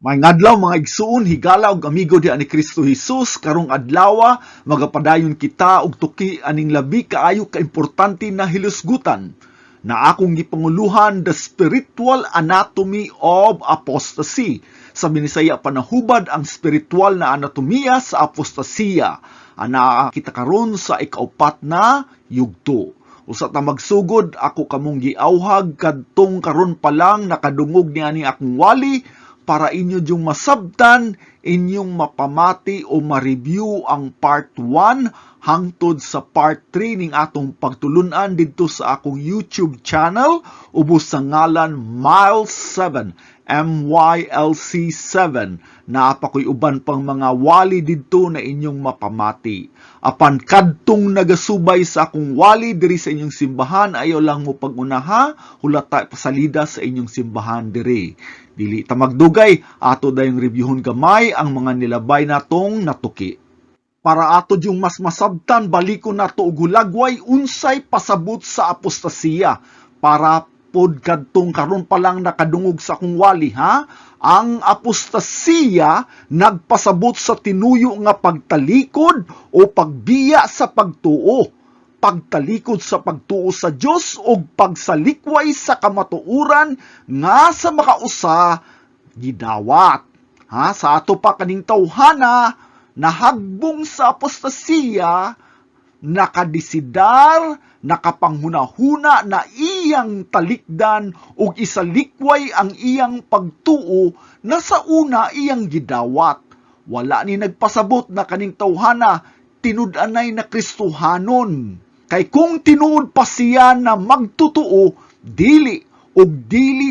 May ngadlaw mga igsuon, higala og amigo di ni Kristo Jesus, karong adlaw magapadayon kita og tuki aning labi kaayo kaimportante na hilusgutan na akong gipanguluhan, The Spiritual Anatomy of Apostasy. Sa Binisaya panahubad ang spiritual na anatomiya sa apostasiya. Ana kita karon sa ikaupat na yugto. Usa ta magsugod, ako kamong giawhag kadtong karon pa lang nakadungog niani akong wali para inyo yung masabtan, inyong mapamati o ma-review ang part 1 hangtod sa part 3 ning atong pagtulunan dito sa akong YouTube channel ubos sa ngalan Miles 7, MYLC 7. Naapakoy uban pang mga wali didto na inyong mapamati. Apan kadtong nagasubay sa akong wali diri sa inyong simbahan, ayaw lang mo pagunaha, hulata pasalida sa inyong simbahan diri. Dili ta magdugay, ato dayong reviewhon gamay ang mga nilabay natong natuki. Para ato yung mas masabtan, balikon nato og hulagway unsay pasabot sa apostasiya. Para pod kadtong karon pa lang nakadungog sa akong wali, ha? Ang apostasiya nagpasabot sa tinuyo nga pagtalikod o pagbiya sa pagtuo, pagtalikod sa pagtuo sa Dios o pagsalikway sa kamatuoran nga sa makausa gidawat. Ha, sa ato pa kaning tawhana nahagbong sa apostasiya, nakadisidar, nakapanghunahuna na iyang talikdan ug isalikway ang iyang pagtuo na sa una iyang gidawat. Wala ni nagpasabot na kaning tawhana tinud-anay na Kristohanon. Kay kung tinuod pa siya na magtutuo, dili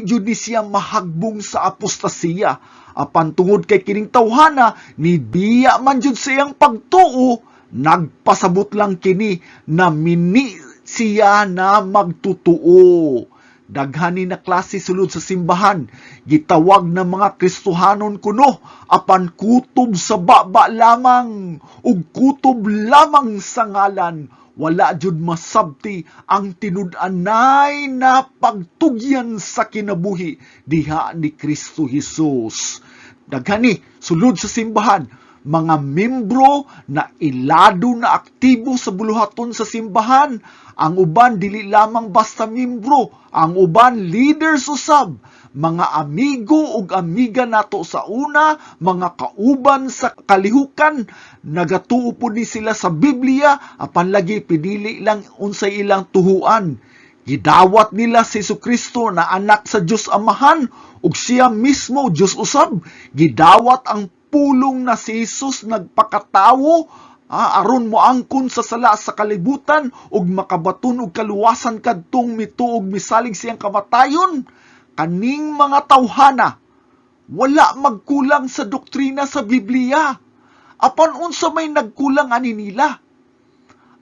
jud ni siya mahagbong sa apostasiya. Apan tungod kay kining tawhana, nibiya man jud sa iyang pagtuo, nagpasabot lang kini na mini siya na magtutuo. Daghani na klase sulod sa simbahan, gitawag na mga Kristohanon kuno, apan kutob sa baba lamang, ug kutob lamang sa ngalan. Wala jud masabti ang tinud-anay na pagtugyan sa kinabuhi diha ni Kristo Jesus. Daghani sulod sa simbahan, mga membro na ilado na aktibo sa buluhaton sa simbahan. Ang uban dili lamang basta membro, ang uban leaders usab, mga amigo ug amiga nato sa una, mga kauban sa kalihukan, nagatuo po ni sila sa Biblia, apan lagi pinili lang unsay ilang tuhuan. Gidawat nila si Jesucristo na anak sa Dios Amahan ug siya mismo Dios usab. Gidawat ang pulong na si Jesus nagpakatawo, aron mo angkon sa sala sa kalibutan ug makabaton og kaluwasan kadtong mituog misalig siyang kamatayon. Kaning mga tawhana wala magkulang sa doktrina sa Biblia. Apan unsa may nagkulang ani nila?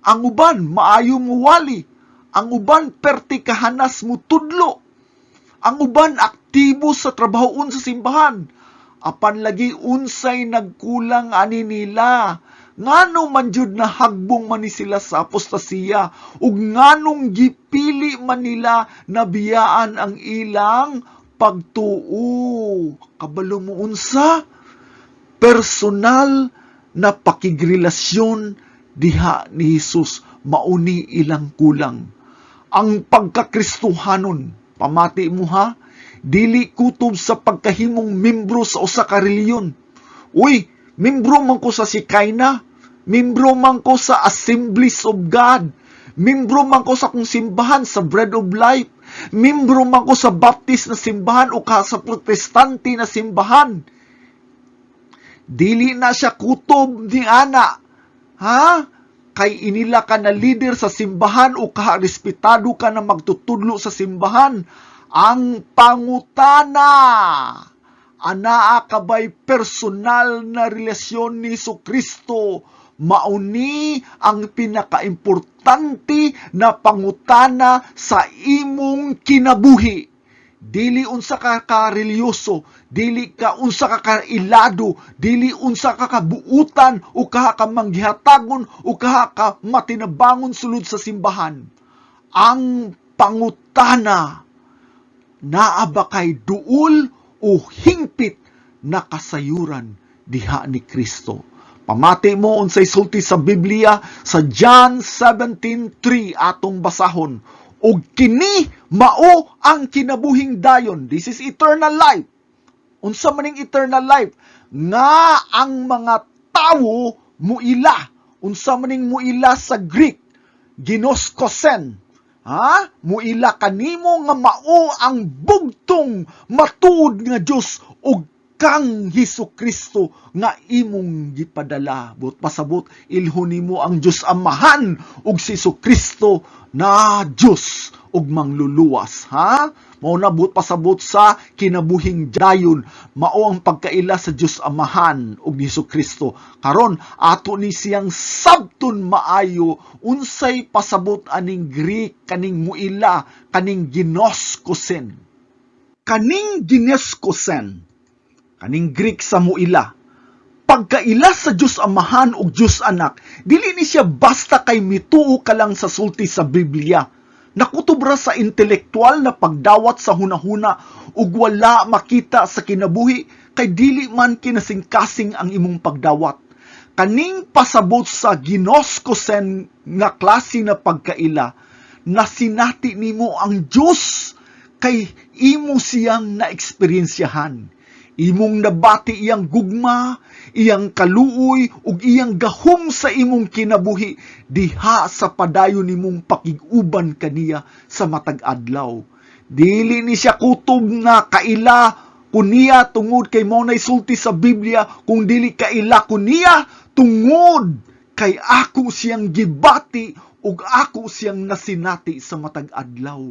Ang uban maayo mo wali, ang uban perti kahanas mo tudlo, ang uban aktibo sa trabahoon sa simbahan. Apan lagi unsay nagkulang ani nila. Ngano man jud na hagbong man ni sila sa apostasiya ug nganong gipili man nila na biyaan ang ilang pagtuo. Kabalo mo unsa? Personal na pakigrelasyon diha ni Jesus mauni ilang kulang. Ang pagkakristohanon, pamati mo ha, dili kutob sa pagkahimong membro sa usa ka reliyon. Uy, membro man ko sa Sikayna, membro man ko sa Assemblies of God, membro man ko sa kong simbahan sa Bread of Life, membro man ko sa Baptist na simbahan o sa Protestante na simbahan. Dili na siya kutob ni ana. Ha? Kay inila ka na leader sa simbahan o respetado ka na magtutudlo sa simbahan. Ang pangutana, anaa kabay personal na relasyon ni Jesucristo, mauni ang pinakaimportante na pangutana sa imong kinabuhi. Dili unsa ka karelyoso, dili ka unsa ka kailado, dili unsa ka kabuutan o ka manggihatagon o ka matinabangon sulod sa simbahan. Ang pangutana, naa ba kay duol o hingpit nakasayuran diha ni Kristo. Pamati mo unsay sulti sa Biblia sa John 17:3 atong basahon. Og kini mao ang kinabuhing dayon. This is eternal life. Unsa maning eternal life? Nga ang mga tawo muila. Unsa maning muila sa Greek? Ginoskosen. Muila kanimo nga mao ang bugtong matuod nga Dios ug kang Hesukristo nga imong gipadala. But pasabot ilhon nimo ang Dios Amahan ug si Hesukristo na Dios ug mangluluwas. Mao na but pasabot sa kinabuhing dayon, mao ang pagkaila sa Dios Amahan ug ni Hesukristo. Karon ato ni siyang sabton maayo unsay pasabot aning Greek kaning muila kaning ginoskosen. Kaning ginoskosen kaning Greek sa muila, pagkaila sa Diyos Amahan o Diyos Anak, dili ni siya basta kay mituo ka lang sa sulti sa Biblia. Nakutubra sa intelektual na pagdawat sa hunahuna ug wala makita sa kinabuhi kay dili man kinasingkasing ang imong pagdawat. Kaning pasabot sa ginoskosen nga klase na pagkaila, na sinati nimo ang Diyos kay imo siyang na-eksperyensyahan. Imong nabati iyang gugma, iyang kaluoy, ug iyang gahom sa imong kinabuhi, diha sa padayon nimong pakiguban kaniya sa matag adlaw. Dili ni siya kutob na kaila kuniya tungod kay mao nay sulti sa Biblia, kung dili kaila kuniya tungod kay ako siyang gibati ug ako siyang nasinati sa matag adlaw.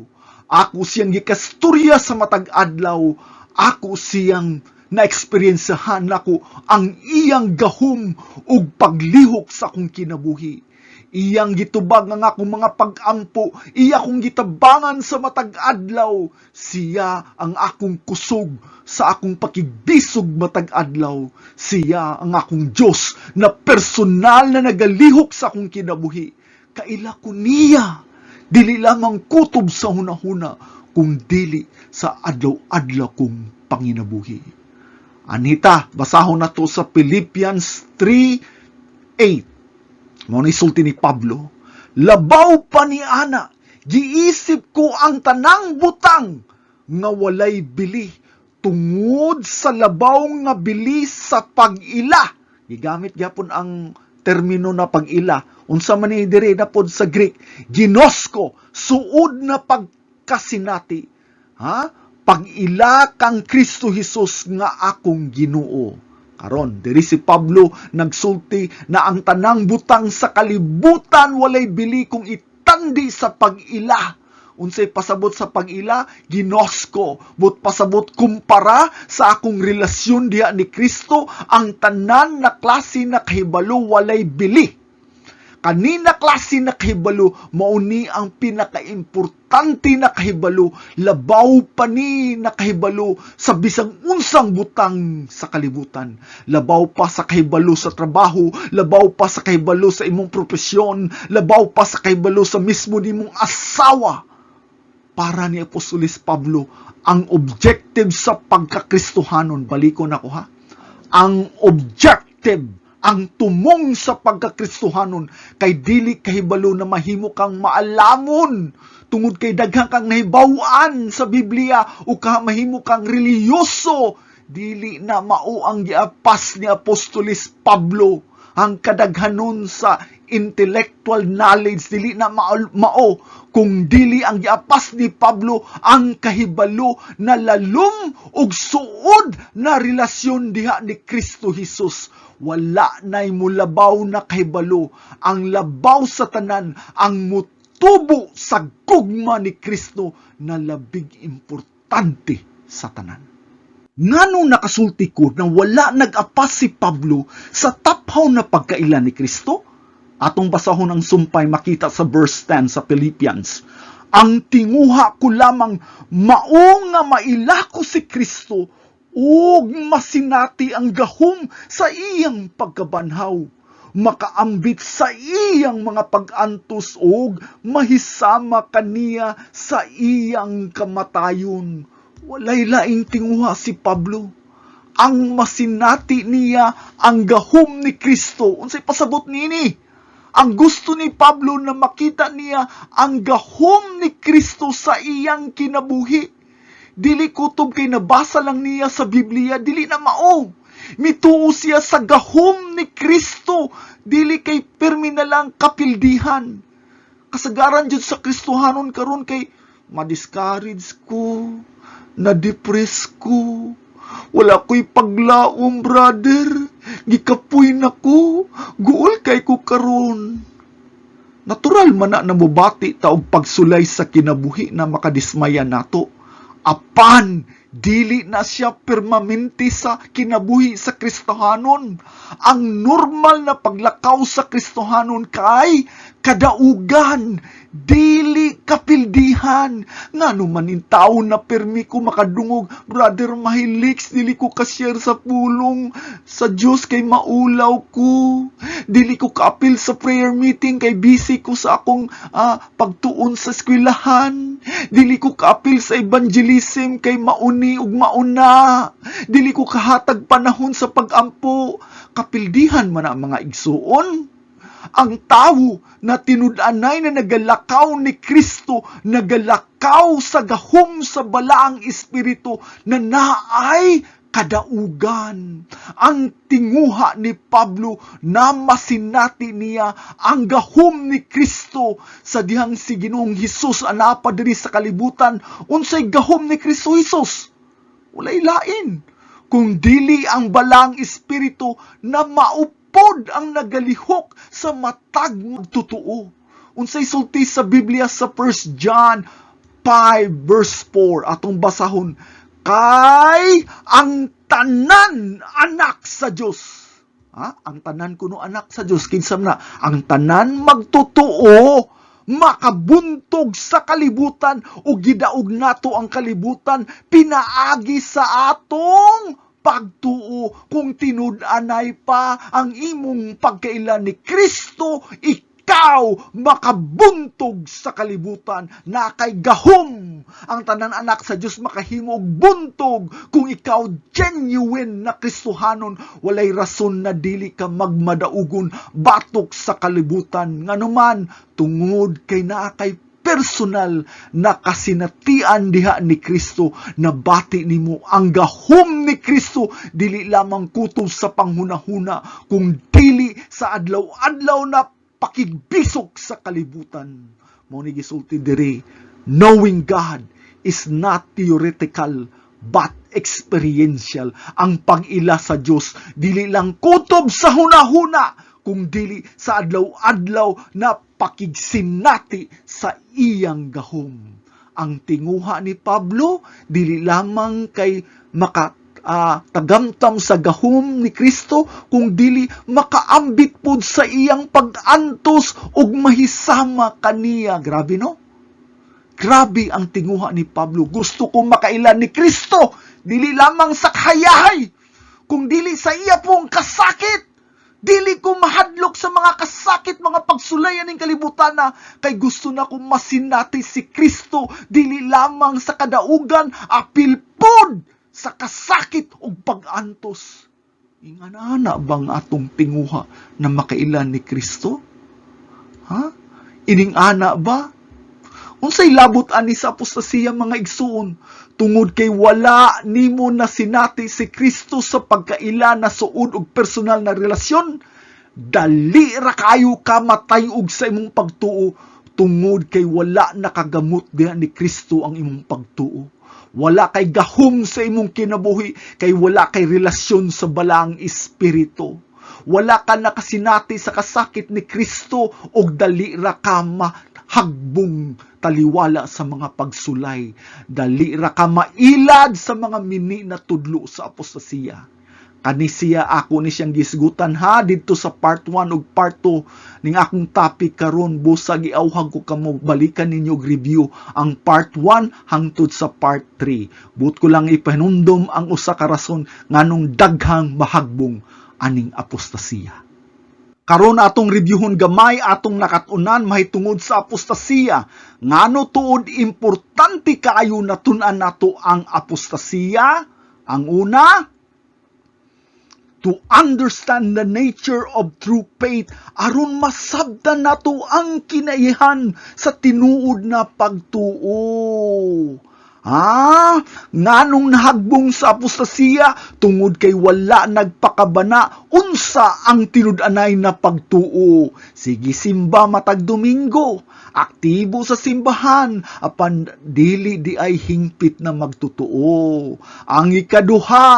Ako siyang gikasturya sa matag adlaw. Ako siyang na-eksperyensahan nako ang iyang gahom ug paglihok sa akong kinabuhi. Iyang gitubag nga akong mga pag-ampo, iya kong gitabangan sa matag adlaw. Siya ang akong kusog sa akong pakigbisog matag adlaw. Siya ang akong Dios na personal na nagalihok sa akong kinabuhi. Kaila ko niya, dili lamang kutob sa hunahuna, kung dili sa adlaw-adlaw kong panginabuhi. Anita, basahon na to sa Philippians 3:8. Mao ni sulti ni Pablo, labaw pa ni ana, giisip ko ang tanang butang nga walay bili tungod sa labaw nga bili sa pag-ila. Gigamit gyapon ang termino na pag-ila. Unsa man ni diri na pod sa Greek, ginosko, suod na pagkasinati. Pag-ila kang Kristo Jesus nga akong Ginoo. Karon, diri si Pablo nagsulti na ang tanang butang sa kalibutan walay bili kung itandi sa pag-ila. Unsay pasabot sa pag-ila? Ginosko. But pasabot kumpara sa akong relasyon diha ni Kristo, ang tanan na klase na kahibalo walay bili. Kanina klase na kahibalo, mauni ang pinaka-importante na kahibalo, labaw pa ni na kahibalo sa bisang unsang butang sa kalibutan. Labaw pa sa kahibalo sa trabaho, labaw pa sa kahibalo sa imong propesyon, labaw pa sa kahibalo sa mismo nimong asawa. Para ni Apostolis Pablo, ang objective sa pagkakristohanon, balikon ako ha, ang objective, ang tumong sa pagkakristohanon kay dili kahibalo na mahimo kang maalamon tungod kay daghang kang nahibaw-an sa Biblia o mahimo kang reliyoso. Dili na mao ang giapas ni Apostolis Pablo. Ang kadaghanon sa intellectual knowledge dili na mao kung dili ang giapas ni Pablo ang kahibalo na lalom ug suod na relasyon diha ni Kristo Jesus. Wala na'y mulabaw na kahibalo. Ang labaw sa tanan, ang mutubo sa gugma ni Kristo na labig importante sa tanan. Nganong nakasulti ko na wala nag-apas si Pablo sa taphaw na pagkaila ni Kristo? Atong basahon ang sumpay makita sa verse 10 sa Philippians. Ang tinguha ko lamang mao nga maila ko si Kristo ug masinati ang gahom sa iyang pagkabanhaw, makaambit sa iyang mga pag-antos ug mahisama kaniya sa iyang kamatayon. Walay laing tinguha si Pablo. ang masinati niya ang gahom ni Kristo. Unsay pasabot nini? Ang gusto ni Pablo na makita niya ang gahom ni Kristo sa iyang kinabuhi. Dili kutob kay nabasa lang niya sa Biblia, dili na mao. Mituo siya sa gahom ni Kristo, dili kay permi na lang kapildihan. Kasagaran jud sa Kristohanon karon kay ma-discourage ko, na-depress ko, wala ko'y paglaom, brother. Gikapoy na ko, guol kay ko karon. Natural man na namubati taog pagsulay sa kinabuhi na makadismaya nato. Apan, dili na siya permanente sa kinabuhi sa Kristohanon. Ang normal na paglakaw sa Kristohanon kay kadaugan, dili kapildihan. Ngano man in taon na permi ko makadungog, brother Mahilix, dili ko ka-share sa pulong sa Diyos kay maulaw ko. Dili ko ka-apil sa prayer meeting kay busy ko sa akong pagtuon sa eskwelahan. Dili ko ka-apil sa evangelism kay mauni ug mauna. Dili ko kahatag panahon sa pag-ampo. Kapildihan man ang mga igsuon. Ang tao na tinud-anay na nagalakaw ni Kristo, nagalakaw sa gahom sa balaang espiritu na naay kadaugan. Ang tinguha ni Pablo na masinati niya ang gahom ni Kristo sa dihang si Ginoong Hesus anapa diri sa kalibutan. Unsay gahom ni Kristo Hesus? Walay lain kung dili ang balaang espiritu na maupod ang nagalihok sa matag magtutuo. Unsay sulti sa Biblia sa 1 John 5 verse 4 atong basahon, kay ang tanan anak sa Dios. Ang tanan kuno anak sa Dios kinsam na ang tanan magtutuo, makabuntog sa kalibutan o gidaog nato ang kalibutan pinaagi sa atong pagtuo. Kung tinud-anay pa ang imong pagkailan ni Kristo, ikaw makabuntog sa kalibutan na kay gahom. Ang tanan anak sa Dios makahimo og buntog kung ikaw genuine na Kristohanon. Walay rason na dili ka magmadaugon batok sa kalibutan. Nganuman tungod kay naa kay personal na kasinatian diha ni Kristo, na bati nimo ang gahom ni Kristo dili lamang kutob sa panghunahuna kung dili sa adlaw-adlaw na pakigbisok sa kalibutan. Mao ni gisulti diri, knowing God is not theoretical but experiential. Ang pag-ila sa Dios dili lang kutob sa hunahuna kung dili sa adlaw-adlaw na pakigsinati sa iyang gahom. Ang tinguha ni Pablo dili lamang kay tagamtam sa gahom ni Kristo, kung dili makaambit pod sa iyang pag-antos ug mahisama kaniya. Grabe no? Grabe ang tinguha ni Pablo. Gusto kong makailan ni Kristo, dili lamang sa kahayahay, kung dili sa iya pong kasakit. Dili ko mahadlok sa mga kasakit, mga pagsulayan ng kalibutan na kay gusto na kong masinati si Kristo, dili lamang sa kadaugan, apil pod sa kasakit o pag-antos. Ingana bang atong tinguha na makailan ni Kristo? Ining ana ba? Unsay labot ani sa apostasiya mga igsuon, tungod kay wala nimo na sinati si Kristo sa pagkaila na suod og personal na relasyon, dali ra kayo ka matayog sa imong pagtuo, tungod kay wala nakagamot diha ni Kristo ang imong pagtuo. Wala kay gahom sa imong kinabuhi, kay wala kay relasyon sa balaang espiritu. Wala ka nakasinati sa kasakit ni Kristo, og dali ra ka hagbong taliwala sa mga pagsulay. Dali ra ka mailad sa mga mini na tudlo sa apostasiya. Kani siya ako ni siyang gisgutan dito sa part 1 ug part 2 ning akong topic karon. Busa giawhag ko kamo balikan ninyo og review ang part 1 hangtod sa part 3. But ko lang ipahinumdom ang usa ka rason nganong daghang mahagbong aning apostasiya. Karon atong reviewhon gamay atong nakatunan mahitungod sa apostasiya. Ngano tuod importante kaayo natun-an nato ang apostasiya? Ang una, to understand the nature of true faith aron masabtan nato ang kinaihan sa tinuod na pagtuo. Nganong nahagbong sa apostasiya tungod kay wala nagpakabana unsa ang tinud-anay na pagtuo. Sige simba matag Domingo, aktibo sa simbahan, apan dili di ay hingpit na magtutuo. Ang ikaduha,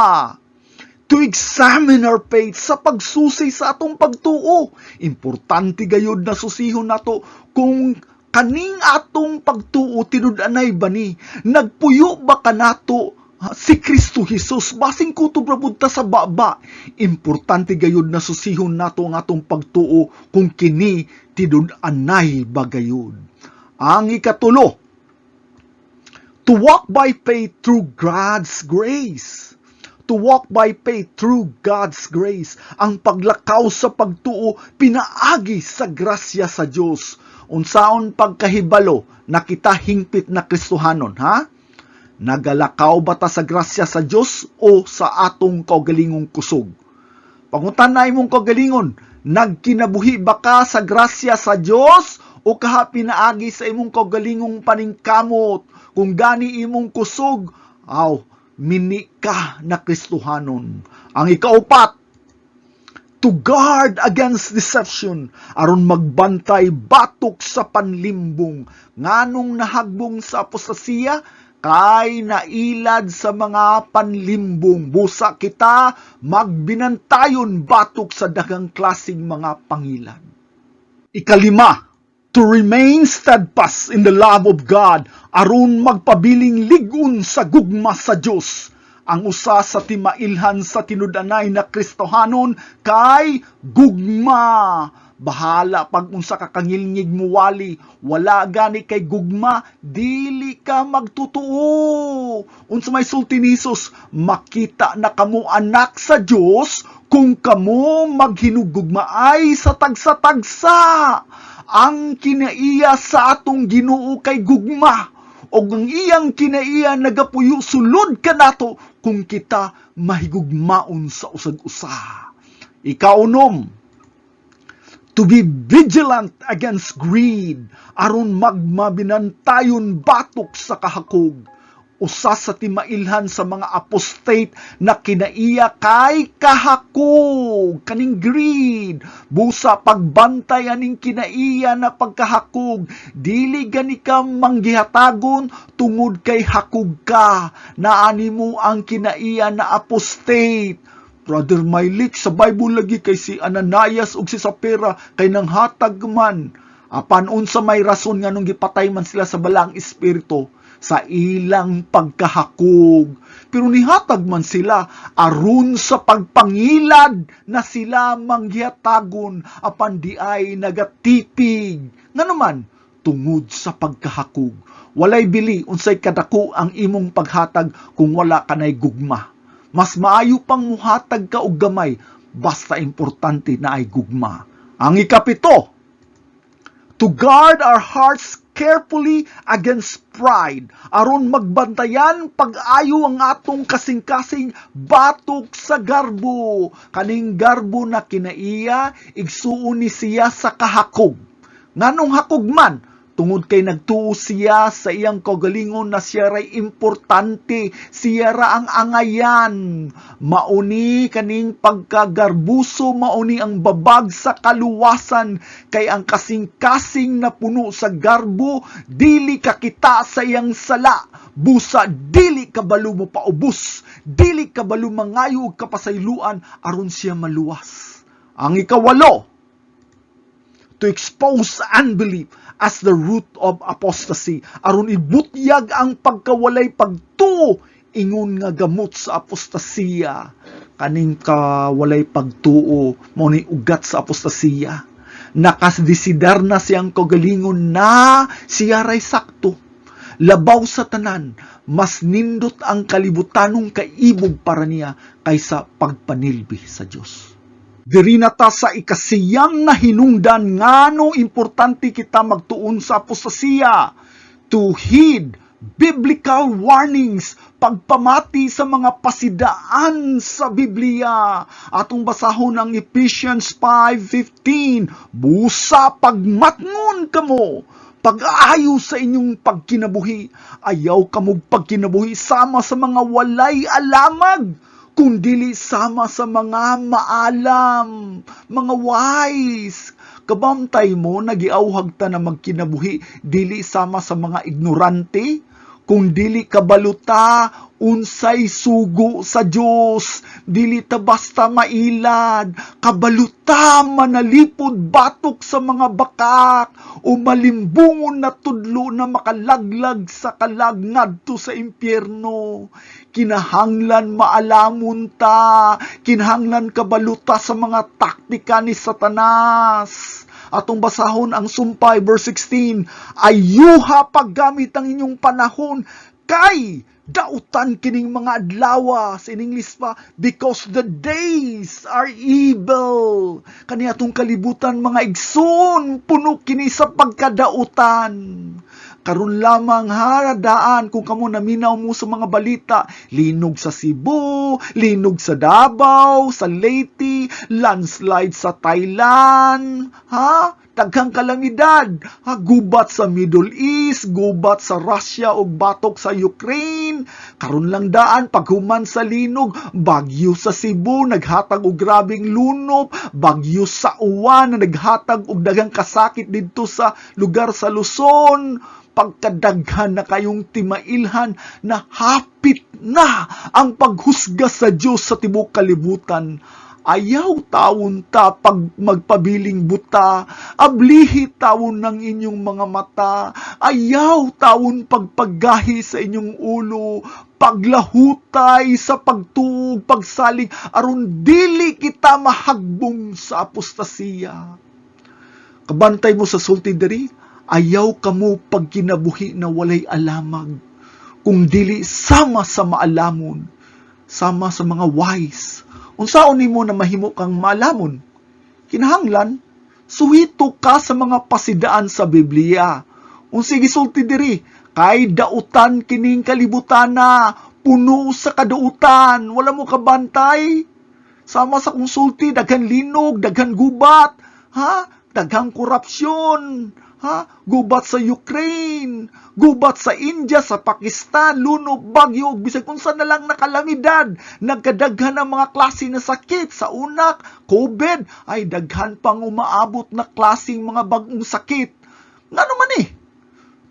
to examine our faith sa pagsusi sa atong pagtuo. Importante gayud na susihon nato kung kaning atong pagtuo tinud-anay ba ni? Nagpuyo ba kanato si Kristo Jesus basing kutob ra budta sa baba? Importante gayud na susihon nato ang atong pagtuo kung kini tinud-anay ba gayud. Ang ikatulo, to walk by faith through God's grace. To walk by faith through God's grace. Ang paglakaw sa pagtuo pinaagi sa grasya sa Dios. Unsaon pagkahibalo na kita hingpit na Kristohanon, ha? Nagalakaw ba ta sa grasya sa Dios o sa atong kaugalingong kusog? Pangutan na imong kaugalingon, nagkinabuhi ba ka sa grasya sa Dios o kaha pinaagi sa imong kaugalingong paningkamot? Kung gani imong kusog, mini ka na Kristohanon. Ang ikaupat, to guard against deception, aron magbantay batok sa panlimbong. Nganong nahagbong sa apostasiya, kay nailad sa mga panlimbong. Busa kita magbinantayon batok sa daghang klaseng mga pangilan. Ikalima, to remain steadfast in the love of God, aron magpabiling ligon sa gugma sa Dios. Ang usa sa timailhan sa tinud-anay na Kristohanon kay gugma. Bahala pag unsa ka kangilngig muwali, wala gani kay gugma, dili ka magtutuo. Unsa may sulti ni Jesus, makita na kamo anak sa Dios kung kamo maghinugugmaay sa tagsa-tagsa. Ang kinaiya sa atong Ginoo kay gugma, o ang iyang kinaiya nagapuyo sulod kanato kung kita mahigugmaon sa usag-usa. Ikaunom, to be vigilant against greed, aron magmabinantayon batok sa kahakog. Usa sa timailhan sa mga apostate na kinaiya kay kahakog, kaning greed. Busa pagbantay aning kinaiya na pagkahakog, dili gani ka manggihatagon tungod kay hakog ka. Naani mo ang kinaiya na apostate. Brother Mailik, sa Bible lagi kay si Ananias ug si Sapphira kay nanghatag man. Apan unsa may rason nga nung gipatay man sila sa balang espiritu, sa ilang pagkahakog. Pero nihatag man sila aron sa pagpangilad na sila manghiyatagon apan di ay nagatipig. Nga naman, tungod sa pagkahakog. Walay bili unsay kadako ang imong paghatag kung wala kanay gugma. Mas maayo pang muhatag ka og gamay basta importante na ay gugma. Ang ikapito, to guard our hearts carefully against pride, aron magbantayan pag-ayo ang atong kasing-kasing batok sa garbo. Kaning garbo na kinaiya, igsuon ni siya sa kahakog. Nganong hakog man, tungod kay nagtuo siya sa iyang kaugalingon na siya ray importante, siya ra ang angayan. Mauni kaning pagkagarbuso, mauni ang babag sa kaluwasan, kay ang kasing-kasing na puno sa garbo, dili kakita sa iyang sala. Busa, dili kabalo mo paubos, dili kabalo mangayo og kapasayloan aron siya maluwas. Ang ikawalo, to expose unbelief as the root of apostasy, aron ibutyag ang pagkawalay pagtuo, ingon nga gamot sa apostasiya. Kaning kawalay pagtuo, mao ni ugat sa apostasiya. Nakasdesidar na siyang kaugalingon na siya ray sakto. Labaw sa tanan, mas nindot ang kalibutanong kaibog para niya kaysa pagpanilbi sa Dios. Diri na ta sa ikasiyam na hinungdan ngano importante kita magtuon sa apostasiya, to heed biblical warnings, pagpamati sa mga pasidaan sa Biblia. Atong basahon ang Ephesians 5:15, busa pagmatngon kamo, pag-aayo sa inyong pagkinabuhi, ayaw kamo pagkinabuhi sama sa mga walay alamag, kundili sama sa mga maalam, mga wise. Kabantay mo, nagiawhag ta na magkinabuhi, dili sama sa mga ignorante, kung dili kabaluta, unsay sugo sa Dios, dili ta basta mailad, kabaluta manalipod batok sa mga bakak, o malimbungon na tudlo na makalaglag sa kalag ngadto sa impyerno. Kinahanglan maalamon ta, kinahanglan kabaluta sa mga taktika ni Satanas. Atong basahon ang Sumpay verse 16, ayuha paggamit ang inyong panahon kay dautan kining mga adlaw. Sa English pa, because the days are evil. Kani atong kalibutan mga igsoon, puno kini sa pagkadautan. Karon lamang haradaan kung kamo naminaw mo sa mga balita, linog sa Cebu, linog sa Davao, sa Leyte, landslide sa Thailand, daghang kalamidad, gubat sa Middle East, gubat sa Russia ug batok sa Ukraine. Karon lang daan paghuman sa linog, bagyo sa Cebu naghatag og grabing lunop, bagyo sa uwan na naghatag og daghang kasakit didto sa lugar sa Luzon. Pagkadaghan na kayong timailhan na hapit na ang paghusga sa Diyos sa tibok kalibutan. Ayaw tawon ta pag magpabiling buta, ablihi tawon ng inyong mga mata, ayaw tawon pagpaggahi sa inyong ulo, paglahutay sa pagtuog, pagsalig, aron dili kita mahagbong sa apostasiya. Kabantay mo sa sulti diri, ayaw kamo pagkinabuhi na walay alamag, kung dili sama sa maalamon, sama sa mga wise. Unsaon nimo na mahimo kang maalamon? Kinahanglan, suhito ka sa mga pasidaan sa Biblia. Unsay gisulti diri, kay dautan kining kalibutan na, puno sa kadautan, wala mo kabantay. Sama sa konsulti, daghan linog, daghan gubat, daghang korupsyon, gubat sa Ukraine, gubat sa India, sa Pakistan, luno, bagyo, bisag kung saan na lang nakalamidad, nagkadaghan ng mga klase na sakit, sa unak, COVID, ay daghan pang umaabot na klaseng mga bagong sakit. Nga naman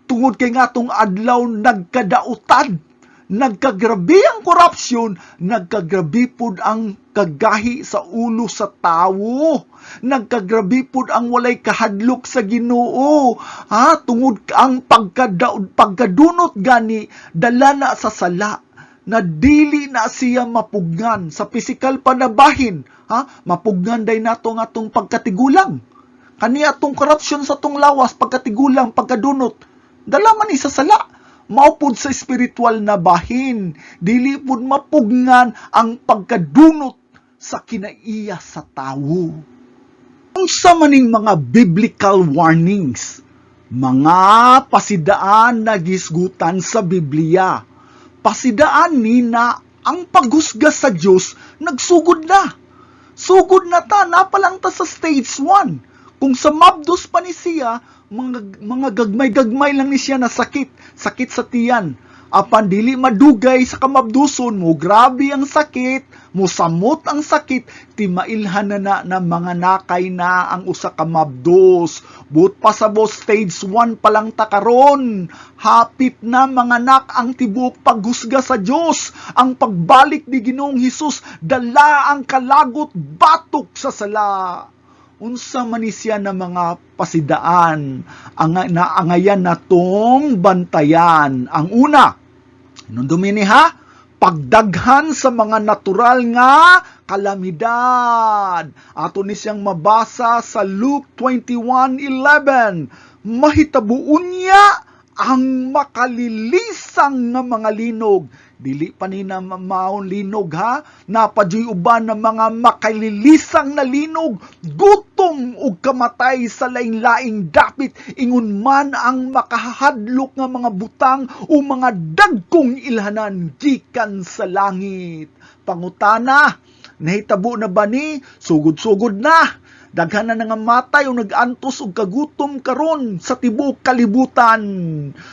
tungod kay nga tong adlaw nagkadautan, nagkagrabe ang korupsyon, nagkagrabe pud ang kagahi sa ulo sa tawo, nagkagrabe pud ang walay kahadlok sa Ginoo, tungod ang pagkadunot gani dala na sa sala, na dili na siya mapugnan sa pisikal panabahin, mapugnan day nato nga atong pagkatigulang, kani atong korupsyon sa atong lawas, pagkatigulang, pagkadunot, dala man sa sala. Maupod sa espiritual na bahin, dili pud mapugnan ang pagkadunot sa kinaiya sa tawo. Unsa maning mga biblical warnings, mga pasidaan na gisgutan sa Biblia, pasidaan ni na ang paghusga sa Dios nagsugod na. Sugod na ta, napalang ta sa stage 1. Kung sa mabdos pa ni siya, mga gagmay-gagmay lang ni siya na sakit sa tiyan. Apan dili madugay sa kamabduson mo, grabe ang sakit, mo samot ang sakit, timailhan na mga nakay na ang usa ka mabdos. But pasabot stage 1 pa lang ta karon, hapit na mga nak ang tibuok paghusga sa Dios, ang pagbalik ni Ginoong Hesus, dala ang kalagot batok sa sala. Unsa man ni siya na mga pasidaan na angayan natong bantayan. Ang una, nundumini pagdaghan sa mga natural nga kalamidad. Ato ni siyang mabasa sa Luke 21:11. Mahitabuon niya ang makalilisang nga mga linog, Dili pa ni na maon linog ha, napadyoy uban ng mga makalilisang na linog, gutom ug kamatay sa laing-laing dapit, ingon man ang makahadlok nga mga butang o mga dagkong ilhanan gikan sa langit. Pangutana, nahitabo na ba ni? Sugod-sugod na. Daghan na nga matay o nag-antos og kagutom karon sa tibuok kalibutan.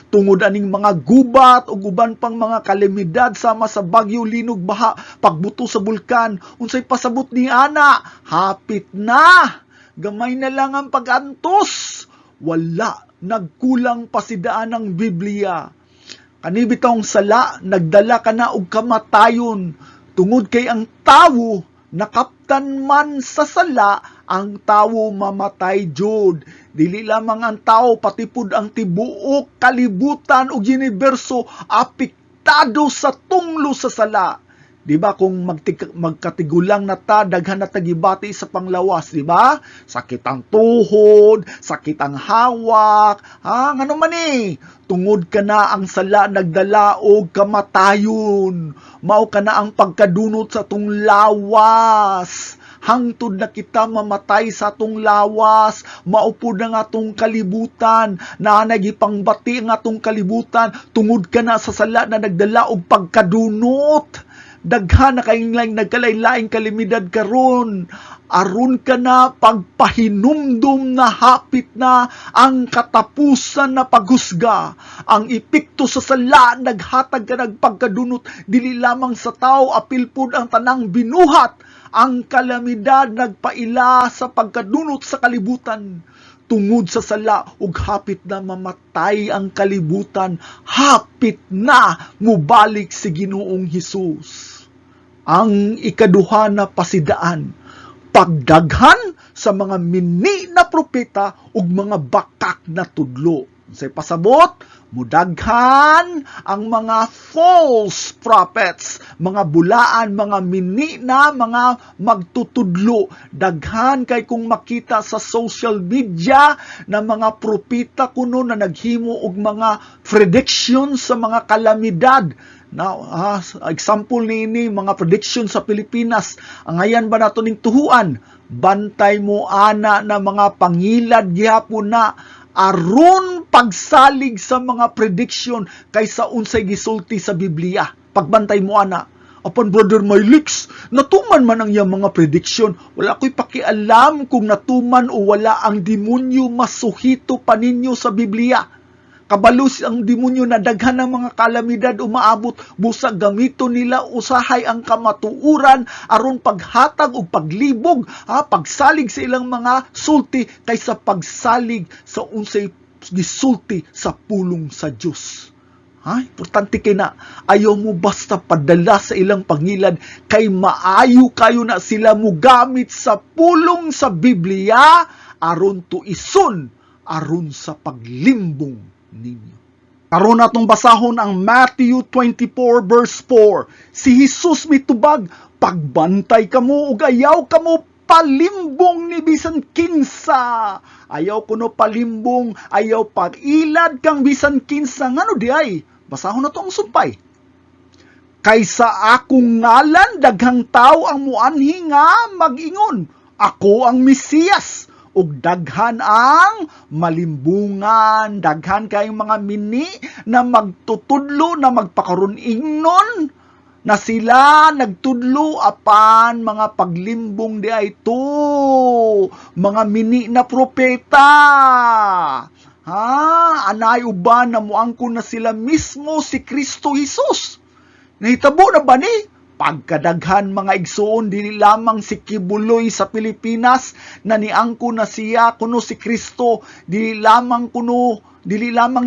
Tungod aning mga gubat o uban pang mga kalamidad sama sa bagyo, linog, baha, pagbuto sa bulkan, unsay pasabot ni ana? Hapit na. Gamay na lang ang pag-antos. Wala, nagkulang pa si daan ng Biblia. Kanibitong sala, nagdala ka na og kamatayon. Tungod kay ang tawo, nakaptan man sa sala, ang tawo mamatay jud. Dili lamang ang tawo, pati pud ang tibuok kalibutan ug universo apektado sa tunglo sa sala. Di ba kung magkatigulang na ta, daghan na tagibati sa panglawas, di ba? Sakit ang tuhod, sakit ang hawak, ngano man tungod ka na ang sala nagdala og kamatayon. Mao ka na ang pagkadunot sa tong lawas. Hangtod na kita mamatay sa atong lawas, maupod na nga atong kalibutan, na nagipangbati nga atong kalibutan, tungod ka na sa sala na nagdala og pagkadunot. Daghan na kayong nagkalain-laing kalimidad karon. Aron ka na pagpahinumdum na hapit na ang katapusan na paghusga. Ang epekto sa sala naghatag ka nagpagkadunot, dili lamang sa tao, apil pud ang tanang binuhat. Ang kalamidad nagpaila sa pagkadunot sa kalibutan. Tungod sa sala ug hapit na mamatay ang kalibutan, hapit na mubalik si Ginoong Hesus. Ang ikaduha na pasidaan, pagdaghan sa mga mini na propeta ug mga bakak na tudlo. Say pasabot, mudaghan ang mga false prophets, mga bulaan, mga mini na mga magtutudlo. Daghan kay kung makita sa social media na mga propeta kuno na naghimo og mga prediction sa mga kalamidad. Now, example ni mga prediction sa Pilipinas. Ang ayan ba nato ning tuhuan? Bantay mo ana na mga pangilad gihapon na aron pagsalig sa mga prediction kaysa unsay gisulti sa Biblia. Pagbantay mo ana. Upon Brother Mylix, natuman man ang iyang mga prediction. Wala ko'y pakialam kung natuman o wala ang demonyo masuhito pa ninyo sa Biblia. Kabalos ang demonyo na daghan ng mga kalamidad umaabot, busa gamito nila usahay ang kamatuuran aron paghatag o paglibog, pagsalig sa ilang mga sulti kaysa pagsalig sa unsay gisulti sa pulong sa Dios. Importante kay na ayaw mo basta padala sa ilang pangilad kay maayo kayo na sila mugamit sa pulong sa Biblia aron tuison aron sa paglimbong ninyo. Karon natong basahon ang Matthew 24 verse 4. Si Jesus mitubag, pagbantay kamo ug ayaw kamo palimbong ni bisan kinsa. Ayaw kuno palimbong, ayaw pag-ilad kang bisan kinsa. Ngano di ay? Basahon na to ang sumpay. Kaysa akong ngalan, daghang tao ang muanhi nga mag-ingon, ako ang Mesiyas. Ug daghan ang malimbungan, daghan kayong mga mini na magtutudlo na magpakaron ingnon na sila nagtudlo apan mga paglimbong di ay to mga mini na propeta. Anay uban na muangkon na sila mismo si Kristo Jesus. Nahitabo na ba ni? Pagkadaghan mga igsoon, dili lamang si Kibuloy sa Pilipinas na niangko na siya kuno si Kristo, dili lamang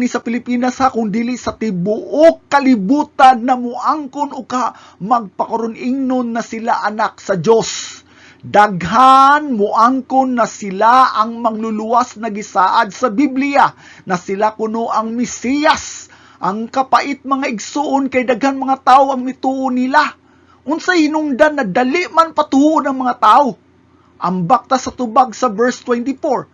ni sa Pilipinas kung dili sa tibuok kalibutan na muangkon o magpakaron ingnon na sila anak sa Dios. Daghan muangkon na sila ang mangluluwas na gisaad sa Biblia na sila kuno ang Mesiyas. Ang kapait mga igsoon kay daghan mga tao ang mituo nila. Unsay hinungdan na dali man patuho ng mga tao. Ambak ta sa tubag sa verse 24.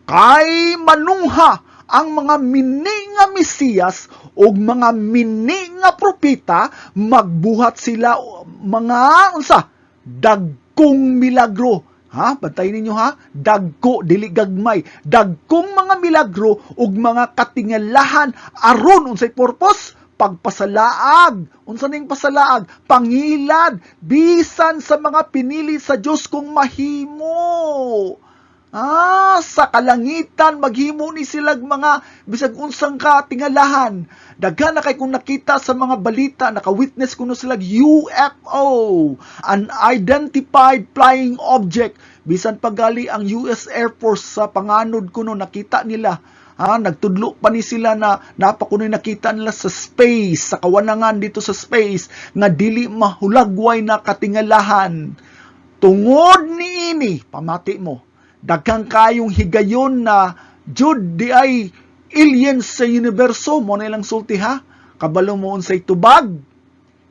Kay manungha ang mga mini nga Mesiyas o mga mini nga propeta, magbuhat sila mga dagkong milagro. Bantayin ninyo dagko, dili gagmay. Dagkong mga milagro ug mga katingalahan aron unsay purpose? Pagpasalaag. Unsa ning pasalaag? Pangilad bisan sa mga pinili sa Dios kung mahimo. Sa kalangitan maghimo ni silag mga bisag unsang katingalahan. Daghan na kay kung nakita sa mga balita, naka-witness kuno silag UFO, unidentified flying object. Bisan pagali ang US Air Force sa panganod kuno nakita nila. Nagtudlo pa ni sila na napakunoy nakita nila sa space, sa kawanangan dito sa space, nga dili mahulagway na katingalahan. Tungod niini, pamati mo, daghang kayong higayon na jud di ay aliens sa universo. Mo na ilang sulti kabalo mo unsay tubag.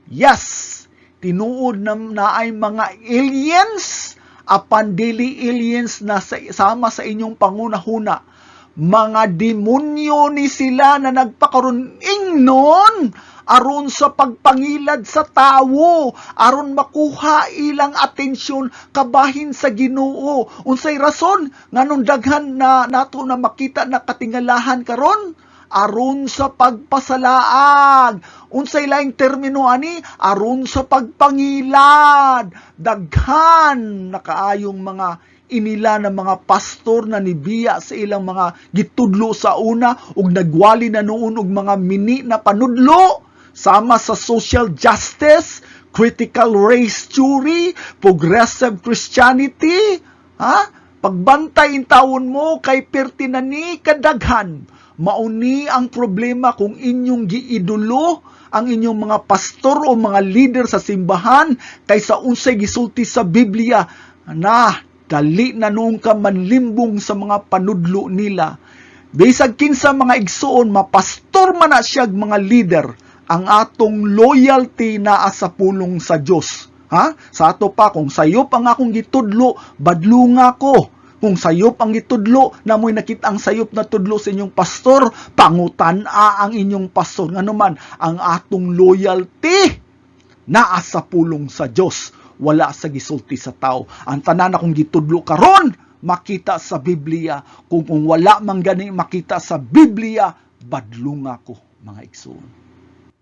Yes, tinuod na ay mga aliens, apan dili aliens na sama sa inyong pangunahuna. Mga demonyo ni sila na nagpakaroon ingnon aron sa pagpangilad sa tawo, aron makuha ilang atensyon kabahin sa Ginoo. Unsay rason nganong daghan na nato na makita na katingalahan karon? Aron sa pagpasalaag. Unsay laing termino ani? Aron sa pagpangilad. Daghan na kaayong mga inila ng mga pastor na nibiya sa ilang mga gitudlo sa una ug nagwali na noon og mga mini na panudlo sama sa social justice, critical race theory, progressive Christianity. Pagbantay in taon mo kay pertinani kadaghan. Mauni ang problema kung inyong giidolo ang inyong mga pastor o mga leader sa simbahan kaysa unsay gisulti sa Biblia na dali na noong ka manlimbong sa mga panudlo nila. Bisag kinsa mga igsuon, mapastor man na siya mga leader, ang atong loyalty naa sa pulong sa Dios. Sa ato pa, kung sayop ang akong gitudlo, badlunga ko. Kung sayop ang gitudlo, namoy nakita ang sayop na tudlo sa inyong pastor, pangutan-a ang inyong pastor. Nga naman, ang atong loyalty naa sa pulong sa Dios. Wala sa gisulti sa tao. Ang tanan akong gitudlo karon makita sa Biblia. Kung wala man gani makita sa Biblia, badlong ako, mga igsoon.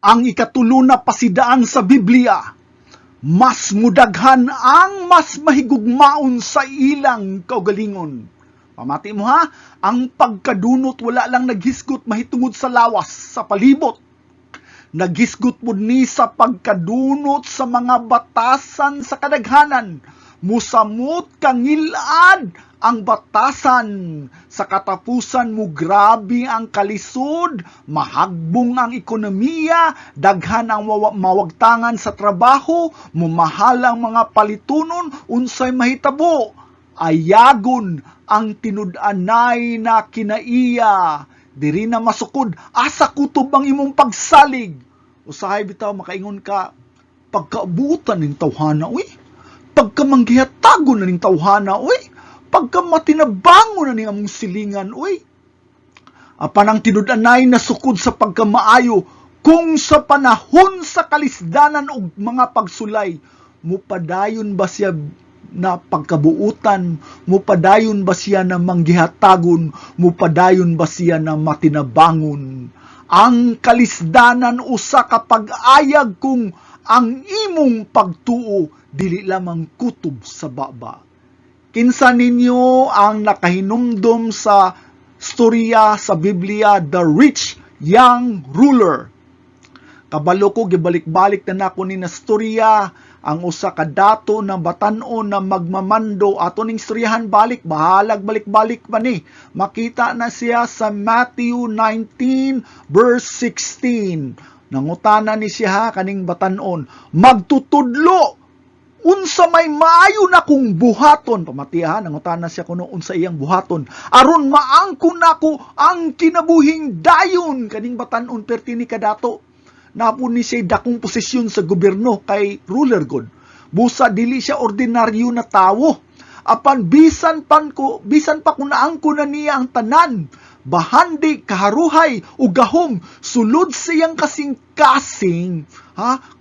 Ang ikatulo na pasidaan sa Biblia, mas mudaghan ang mas mahigugmaon sa ilang kaugalingon. Pamati mo ang pagkadunot wala lang naghisgot mahitungod sa lawas, sa palibot. Naghisgot mo ni sa pagkadunot sa mga batasan sa kadaghanan. Musamot kangilad ang batasan. Sa katapusan mo grabe ang kalisod, mahagbong ang ekonomiya, daghan ang mawagtangan sa trabaho, mumahal ang mga palitunon, unsay mahitabo. Ayagon ang tinud-anay na kinaiya. Diri na masukod, asa kutob ang imong pagsalig. Usahay bitaw makaingon ka, pagkaabutan ning tawhana, pagkamanggiatago na ning tawhana, pagkamatinabango na ning among silingan, Apan ang tinud-anay na sukod sa pagkamaayo, kung sa panahon sa kalisdanan og mga pagsulay, mupadayon ba siya na pagkabuutan, mupadayon ba siya na manggihatagon, mupadayon ba siya na matinabangon. Ang kalisdanan usa ka pag-ayag kung ang imong pagtuo dili lamang kutob sa baba. Kinsa ninyo ang nakahinumdom sa storya sa Biblia, The Rich Young Ruler? Kabalo ko gibalik-balik na nako ni na storya ang usa ka dato ng batan-o na magmamando. Ato ning istoryahan balik, bahalag balik-balik pa ni. Makita na siya sa Matthew 19 verse 16. Nangutana ni siya kaning batan-on, magtutudlo unsa may maayo na kong buhaton. Pamatiha, nangutana siya kuno unsa iyang buhaton. Aron maangkon nako ang kinabuhing dayon. Kaning batan-on pertini ka dato. Napun ni siya dakong posisyon sa gobyerno kay ruler god. Busa dili siya ordinaryo na tawo. Apan bisan pa kung naangko na niya ang tanan, bahandi, kaharuhay, o gahom, sulod siyang kasing-kasing,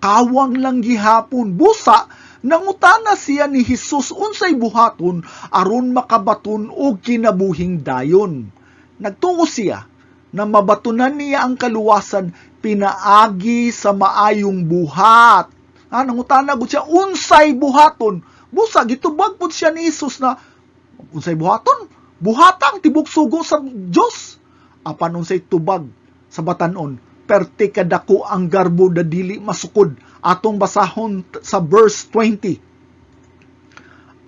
kawang lang gihapon, busa, nangutana siya ni Jesus unsay buhaton, aron makabaton og kinabuhing dayon. Nagtuo siya, na mabatunan niya ang kaluwasan, pinaagi sa maayong buhat. Nangutana gud siya, unsay buhaton, busa, gitubag po siya ni Jesus na, unsay buhaton? Buhatang tibok sugo sa Diyos. Apan unsay tubag sa batanon, perti kadako ang garbo na dili masukod. Atong basahon sa verse 20.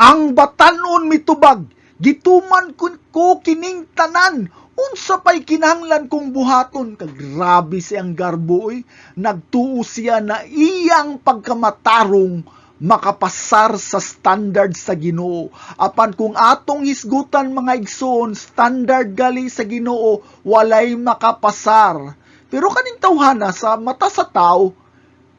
Ang batanon mitubag, gituman ko kining tanan, unsa pa'y kinahanglan kong buhaton. Kagrabe siyang garbo, nagtuo siya na iyang pagkamatarong makapasar sa standard sa Ginoo. Apan kung atong hisgutan mga igsoon, standard gali sa Ginoo, walay makapasar. Pero kaning tawhana sa mata sa tao,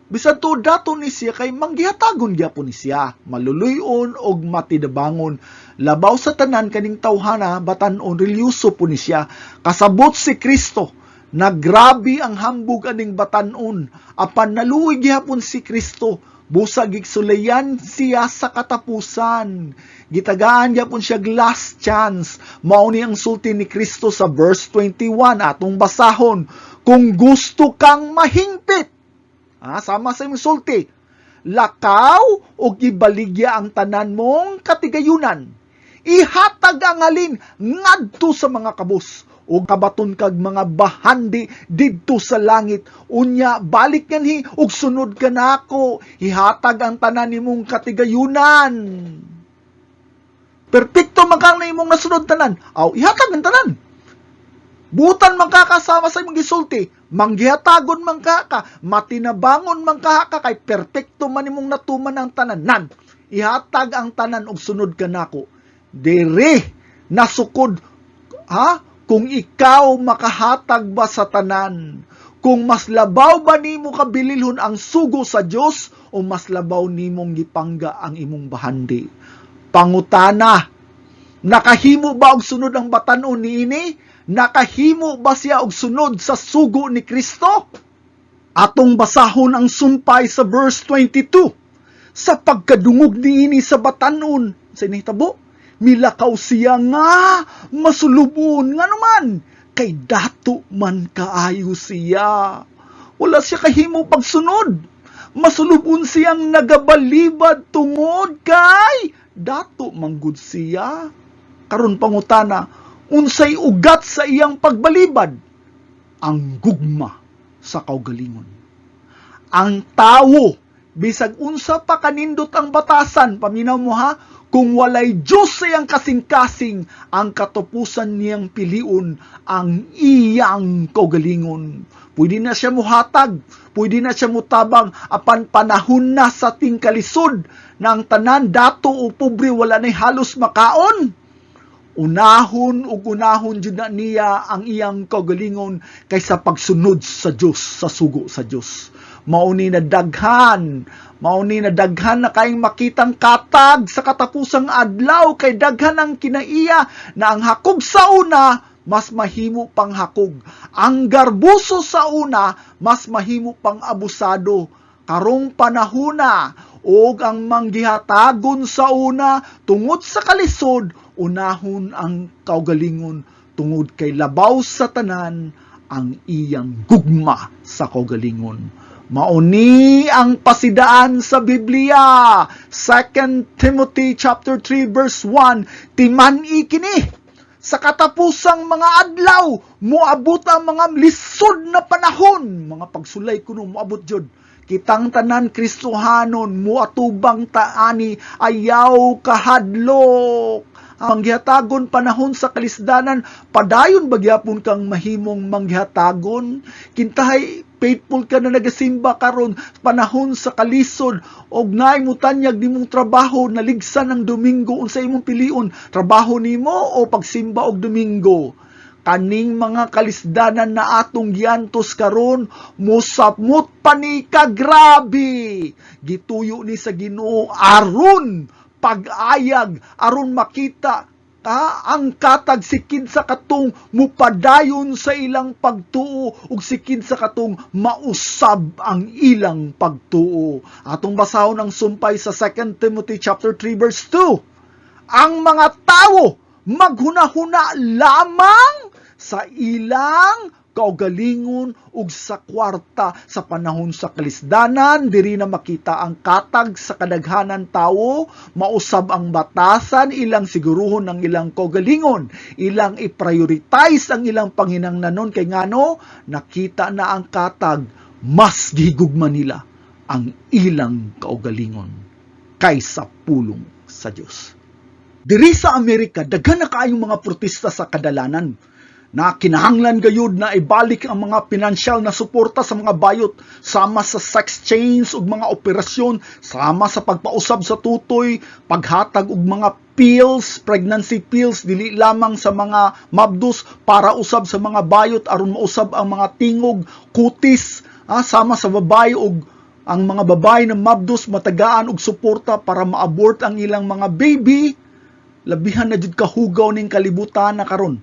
bisan to dato ni siya kay manggihatagon gyapon ni siya, maluluyon og matidabangon. Labaw sa tanan kaning tawhana, batan-on relyoso po ni siya. Kasabot si Kristo, nagrabi ang hambog aning batan-on. Apan naluoy gyapon si Kristo, busa gigsulayan siya sa katapusan. Gitagaan gyapon siya last chance. Mao ni ang sulti ni Kristo sa verse 21 atong basahon. Kung gusto kang mahingpit, sama sa imong sulti, lakaw o gibaligya ang tanan mong katigayunan. Ihatag ang halin ngadto sa mga kabus o kabaton kag mga bahandi didto sa langit. Unya balik kanhi ug sunod ka nako, ihatag ang tanan nimong katigayunan. Perpekto man kang imong nasunod tanan, ihatag ang tanan. Butan man kakasama sa imong gisulti, manggihatagon man ka, matinabangon man ka kay perpekto man imong natuman ang tanan. Ihatag ang tanan ug sunod ka nako. Dere nasukod, kung ikaw makahatag ba sa tanan? Kung mas labaw ba nimo kabililhon ang sugo sa Dios o mas labaw nimong gipangga ang imong bahandi? Pangutana, nakahimo ba og sunod ang batan-on niini? Nakahimo ba siya og sunod sa sugo ni Kristo? Atong basahon ang sumpay sa verse 22. Sa pagkadungog niini sa batan-on, sa inihitabo, milakaw siya nga masulubon nga naman kay dato man kaayo siya. Wala siya kahimo pagsunod. Masulubon siyang nagabalibad tungod kay dato manggud siya. Karon pangutana, unsay ugat sa iyang pagbalibad? Ang gugma sa kaugalingon. Ang tawo, bisag unsa pa kanindot ang batasan, paminaw mo kung walay Diyos sa iyang kasing-kasing, ang katupusan niyang piliun ang iyang kaugalingon. Pwede na siya muhatag, pwede na siya mutabang, apan panahon na sa tingkalisod na ang tanan dato o pobre wala na halos makaon. Unahon ug unahon jud na niya ang iyang kaugalingon kaysa pagsunod sa Dios, sa sugo sa Dios. Mauni na daghan na kayong makitang katag sa katapusang adlaw, kay daghan ang kinaiya na ang hakog sa una mas mahimo pang hakog, ang garbuso sa una mas mahimo pang abusado. Karong panahona og ang manggihatagon sa una tungod sa kalisod, unahon ang kaugalingon tungod kay labaw sa tanan ang iyang gugma sa kaugalingon. Mauni ang pasidaan sa Biblia. 2 Timothy chapter 3 verse 1, timan-i kini sa katapusang mga adlaw moabot ang mga lisod na panahon. Mga pagsulay kuno moabot jud. Kitang tanan Kristohanon moatubang taani ayaw kahadlok. Ang manggihatagon panahon sa kalisdanan, padayon bagyapon kang mahimong manggihatagon. Kintahay faithful ka na nagasimba karon panahon sa kalisod, og naay mo tanyag nimong trabaho, naligsan ang Domingo, unsa imong pilion, trabaho nimo o pagsimba og Domingo? Kaning mga kalisdanan na atong giantos karon, musapmot pa ni kagrabe. Gituyo ni sa Ginoo aron pag-ayag, aron makita ang katag sikid sa katong mupadayon sa ilang pagtuo ug sikid sa katong mausab ang ilang pagtuo. Atong basahon ang sumpay sa 2 Timothy chapter 3 verse 2. Ang mga tao maghunahuna lamang sa ilang kaugalingon ug sa kwarta. Sa panahon sa kalisdanan, diri na makita ang katag sa kadaghanan tawo, mausab ang batasan, ilang siguruhon ang ilang kaugalingon, ilang i-prioritize ang ilang panginahanglanon kay ngano nakita na ang katag mas gihigugma nila ang ilang kaugalingon kaysa pulong sa Dios. Diri sa Amerika, daghan na kaayong mga protesta sa kadalanan na kinahanglan gayud na ibalik ang mga pinansyal na suporta sa mga bayot, sama sa sex change ug mga operasyon, sama sa pagpausab sa tutoy, paghatag og mga pills, pregnancy pills, dili lamang sa mga mabdus para usab sa mga bayot aron mausab ang mga tingog, kutis, sama sa babae ug ang mga babae na mabdus matagaan og suporta para ma-abort ang ilang mga baby. Labihan na jud kahugaw ning kalibutan na karon.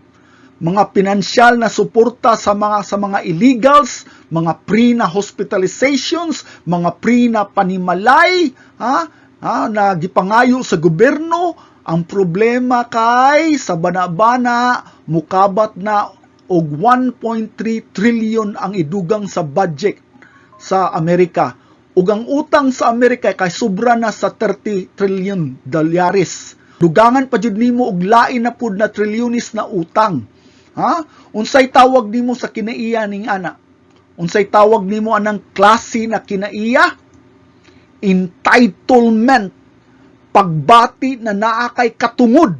Mga pinansyal na suporta sa mga illegals, mga pre na hospitalizations, mga pre na panimalay, na gipangayo sa gobyerno. Ang problema kay sa bana-bana mukabat na og 1.3 trillion ang idugang sa budget sa Amerika. Ug ang utang sa Amerika kay sobra na sa 30 trillion dolyares. Dugangan pa jud nimo og lain na pud na trilyones na utang. Unsay tawag nimo sa kinaiya ning ana? Unsay tawag nimo anang klase na kinaiya? Entitlement. Pagbati na naa kay katungod.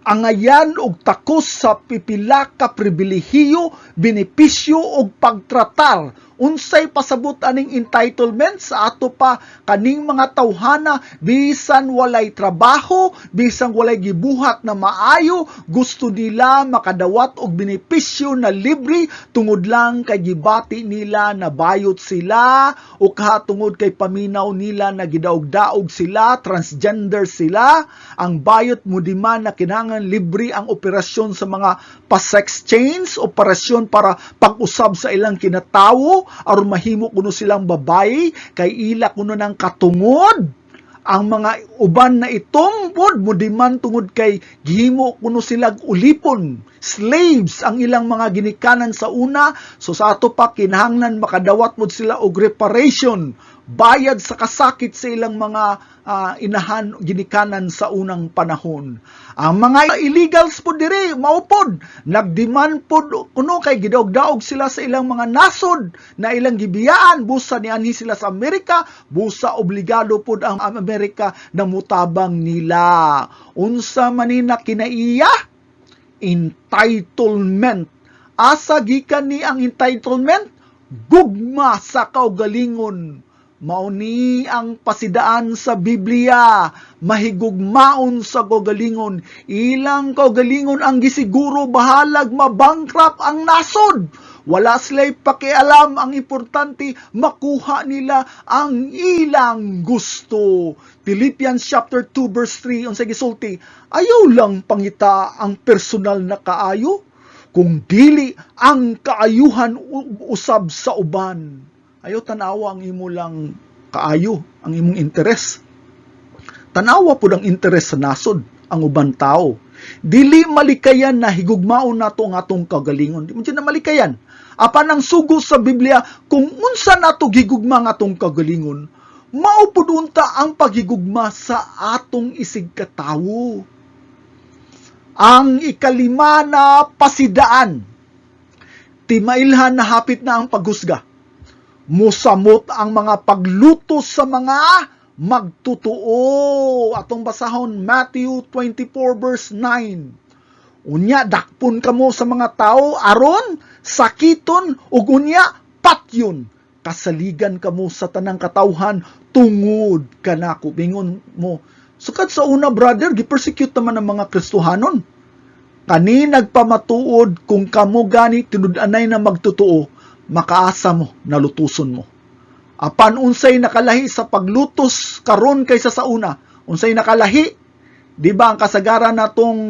Angayan og takos sa pipila ka pribilehiyo, benepisyo og pagtratar. Unsay pasabot aning entitlement sa ato pa kaning mga tawhana bisan walay trabaho, bisan walay gibuhat na maayo, gusto nila makadawat og benepisyo na libre tungod lang kay gibati nila na bayot sila o kahatungod kay paminaw nila na gidaog-daog sila, transgender sila. Ang bayot mo di man na kinahanglan libre ang operasyon sa mga pa-sex change, operasyon para pag-usab sa ilang kinatawo aron mahimo kuno silang babae kay ila kuno ng katungod. Ang mga uban na itong pod mo di man tungod kay gihimo kuno silang ulipon, slaves ang ilang mga ginikanan sa una. So sa ato pa kinahanglan makadawat mod sila og reparation, bayad sa kasakit sa ilang mga inahan ginikanan sa unang panahon. Ang mga illegals po diri maupod nagdemand pod kuno kay gidaog-daog sila sa ilang mga nasod na ilang gibiyaan, busa nianhi sila sa Amerika, busa obligado pod ang Amerika na mutabang nila. Unsa man ni kinaiya? Entitlement. Asa gikan ni ang entitlement? Gugma sa kaugalingon. Mauni ang pasidaan sa Biblia, mahigugmaon sa kaugalingon. Ilang kaugalingon ang gisiguro bahalag mabankrupt ang nasod. Wala sila'y pakialam, ang importante makuha nila ang ilang gusto. Philippians chapter 2 verse 3 unsay gisulti, ayaw lang pangita ang personal na kaayo, kung dili ang kaayuhan usab sa uban. Ayaw tanawa ang imo lang kaayo, ang imong interes. Tanawa po ang interes sa nasod, ang uban tao. Dili malikayan na higugmaon nato ang atong kagalingon. Di mo na malikayan. Apan ang sugo sa Biblia, kung unsa nato gigugma ang atong kagalingon, maupod unta ang paghigugma sa atong isig katawo. Ang ikalima na pasidaan, timailhan na hapit na ang paghusga. Musamot ang mga paglutos sa mga magtutuo. Atong basahon Matthew 24 verse 9. Unya dakpon kamo sa mga tao aron sakiton ug unya patyon. Kasaligan kamo sa tanang katawhan tungod kanako. Bingon mo, sukad sa una brother, gipersecute naman ang mga Kristohanon. Kani nagpamatuod kung kamo gani tinud-anay na magtutuo, makaasa mo, nalutuson mo. Apan unsay nakalahi sa paglutos karon kaysa sa una, unsay nakalahi, Di ba ang kasagaran natong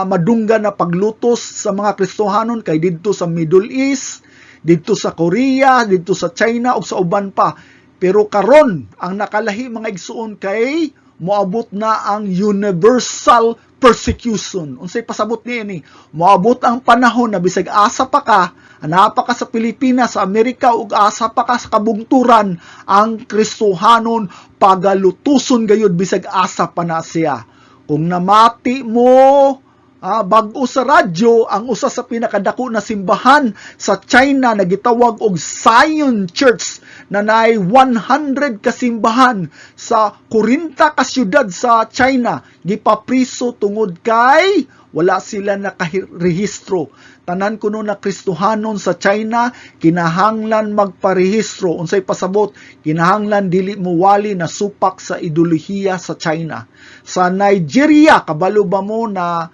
madunggan na paglutos sa mga Kristohanon kay didto sa Middle East, didto sa Korea, didto sa China ug sa uban pa. Pero karon ang nakalahi mga igsuon kay moabot na ang universal persecution. Unsay pasabot niini? Moabot ang panahon na bisag asa pa ka, anapa ka sa Pilipinas, sa Amerika ug asa pa ka sa kabungturan, ang Kristohanon pagalutuson gayud bisag asa pa na siya. Kung namati mo bag-o sa radyo, ang usa sa pinakadako na simbahan sa China na gitawag og Zion Church na nay 100 ka simbahan sa 40 ka syudad sa China, gipapriso tungod kay wala sila nakarehistro. Tanan kuno na Kristohanon sa China kinahanglan magparehistro. Unsay pasabot? Kinahanglan dili muwali na supak sa ideolohiya sa China. Sa Nigeria, kabalo ba mo na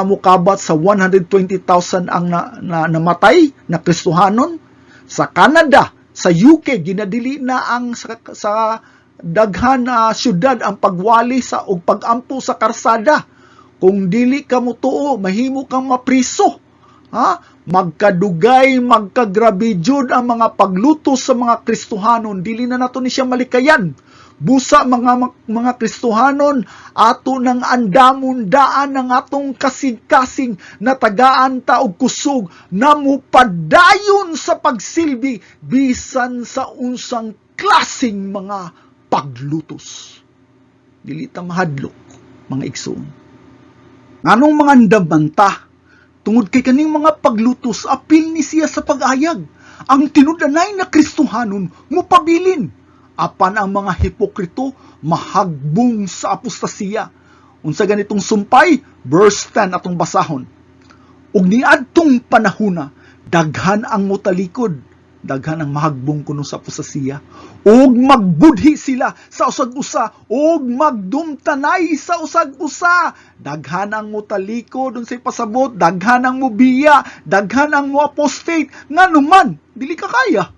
mukabat sa 120,000 ang namatay na Kristohanon? Sa Canada, sa UK, ginadili na ang sa daghan syudad ang pagwali sa og pagampo sa karsada. Kung dili ka mutuo, mahimo kang mapriso. Magkadugay, magkagrabe jud ang mga paglutos sa mga Kristohanon. Dili na nato ni siya malikayan. Busa mga Kristohanon, ato nang andamon daan ng atong kasing-kasing na tagaan ta og kusog na mupadayon sa pagsilbi bisan sa unsang klasing mga paglutos. Dili ta mahadlok, mga igsoon. Nganong mga andamanta, tungod kay kaning mga paglutos, apil ni siya sa pag-ayag. Ang tinudanay na Kristohanon mupabilin. Apan ang mga hipokrito mahagbong sa apostasiya. Unsa ganitong sumpay, verse 10 atong basahon. Ug niadtong panahona, daghan ang mutalikod, daghan ang mahagbong kuno sa apostasiya, ug magbudhi sila sa usag-usa, ug magdumtanay sa usag-usa. Daghan ang mutalikod, unsay pasabot, daghan ang mubiya, daghan ang moapostate, nganuman dili ka kaya.